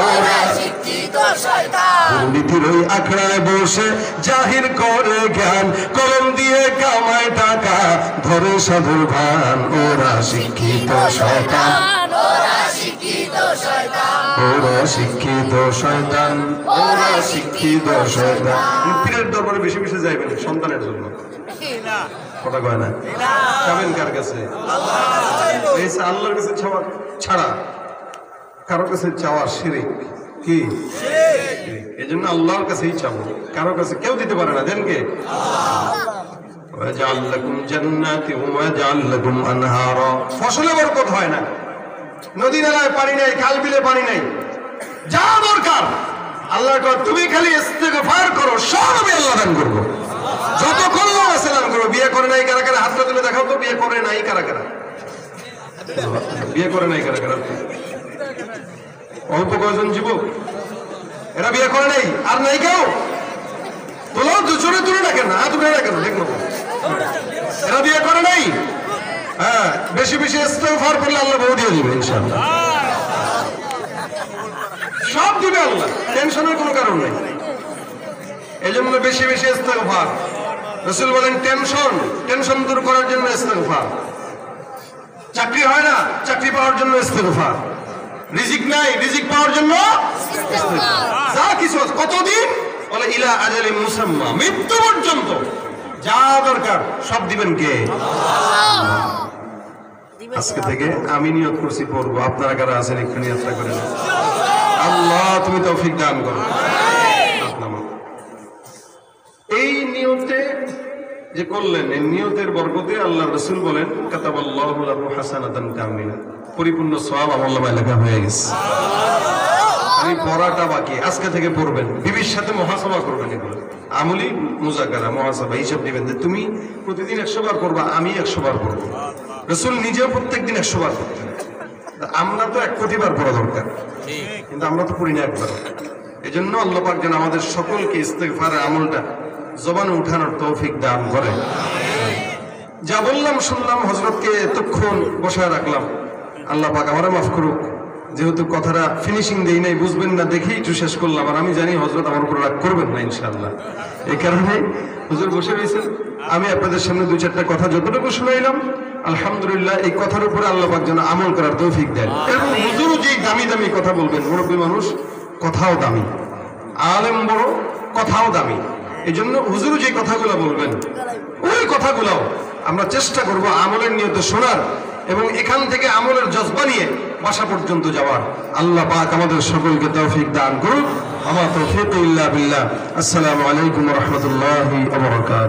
B: ওরা শিক্ষিত শয়তান। দুর্নীতির ওই আখড়ায় বসে জাহির করে জ্ঞান, কলম দিয়ে কামায় টাকা, ধরে সাধুর ভান, ওরা শিক্ষিত শয়তান, ওরা শিক্ষিত শয়তান। ওরা শিক্ষিত শয়তান, ওরা শিক্ষিত শয়তান। পীরের দরবারে বেশি বেশি যাইবেন সন্তানের জন্য, কথা কয় না? যাবেন কার কাছে? আল্লাহর কাছে চাওয়া ছাড়া কারো কাছে চাওয়া শিরক। কি? এই জন্য আল্লাহর কাছেই চাবো, কারো কাছে কেউ দিতে পারে না। দেন কে? ফসলে বরকত হয় না, নদী নালায় পানি নাই, খাল বিলে পানি নাই, যা দরকার আল্লাহ তুমি খালি ইস্তেগফার করো, সব আমি আল্লাহ দান করবো। যত করলো আছে দান করবো। বিয়ে করে নাই কারা কারা? হাতটা তুলে দেখাও তো। বিয়ে করে নাই কারা কারা? বিয়ে করে নাই কারা কারা? অল্প কয়জন যুবক এরা বিয়ে করে নাই? আর নাই কেউ? তোলো দুজনে তুলে রাখেন না, হাত উঠে রাখেন, দেখলো এরা বিয়ে করে নাই। হ্যাঁ, বেশি বেশি ইস্তেগফার করলে আল্লাহ বউ দিয়ে দিবে ইনশাআল্লাহ, সব দিবে আল্লাহ, টেনশনের কোনো কারণ নেই। এই জন্য বেশি বেশি ইস্তেগফার। রাসূল বলেন টেনশন দূর করার জন্য ইস্তেগফার। চাকরি হয় না, চাকরি পাওয়ার জন্য ইস্তেগফার। রিজিক নাই, রিজিক পাওয়ার জন্য ইস্তেগফার। যা কিছু কতদিন বলে ইলা আজালিন মুসাম্মা, মৃত্যু পর্যন্ত যা দরকার সব দিবেন কে? আজকে থেকে আমি নিয়ত করছি পড়বো, আপনারা কারা আছেন একটু নিয়তটা করে নেন। আল্লাহ তুমি তৌফিক দান করো। এই নিয়তে যে করলেন, এই নিয়তের বরকতে আল্লাহ রাসূল বলেন কাতাবাল্লাহু লাহু হাসানাতান কামিলা, পরিপূর্ণ সওয়াব আমলনামায় লেখা হয়ে গেছে। আমি পড়াটা বাকি, আজকে থেকে পড়বেন, বিবির সাথে মুহাসাবা করবেন। এগুলো আমলি মুযাকারা, মুহাসাবা, হিসাব দিবেন যে তুমি প্রতিদিন 100 বার করবা, আমি 100 বার করবো। রাসূল নিজেও প্রত্যেকদিন 100 বার করতেন। আমরা তো 1 কোটি বার পড়া দরকার, কিন্তু আমরা তো পড়ি না একবার। এই জন্য আল্লাহ পাক যেন আমাদের সকলকে ইস্তেগফারের আমলটা জবানে উঠানোর তৌফিক দান করে। যা বললাম শুনলাম, হযরতকে এতক্ষণ বসায় রাখলাম, আল্লাহ পাক আমারে মাফ করুক। যেহেতু কথাটা ফিনিশিং দেই নাই, বুঝবেন না দেখেই একটু শেষ করলাম। আর আমি জানি হযরত আমার উপর রাগ করবেন না ইনশাআল্লাহ। এই কারণে হুজুর বসে রয়েছেন, আমি আপনাদের সামনে 2-4টা কথা যতটুকু শুনাইলাম, আলহামদুলিল্লাহ এই কথার উপরে আল্লাহ পাক যেন আমল করার তৌফিক দেন। এবং হুজুরও যে দামি দামি কথা বলবেন, মুরব্বী মানুষ কথাও দামি, আলেম বড় কথাও দামি। এই জন্য হুজুর যে কথাগুলো বলবেন, ওই কথাগুলো আমরা চেষ্টা করব আমলের নিয়তে শোনার এবং এখান থেকে আমলের জজবা নিয়ে বাসা পর্যন্ত যাওয়ার। আল্লাহ পাক আমাদের সকলকে তৌফিক দান করুন। আমা তৌফিক ইল্লা বিল্লাহ। আসসালামু আলাইকুম ওয়া রাহমাতুল্লাহি ওয়া বারাকাতুহু।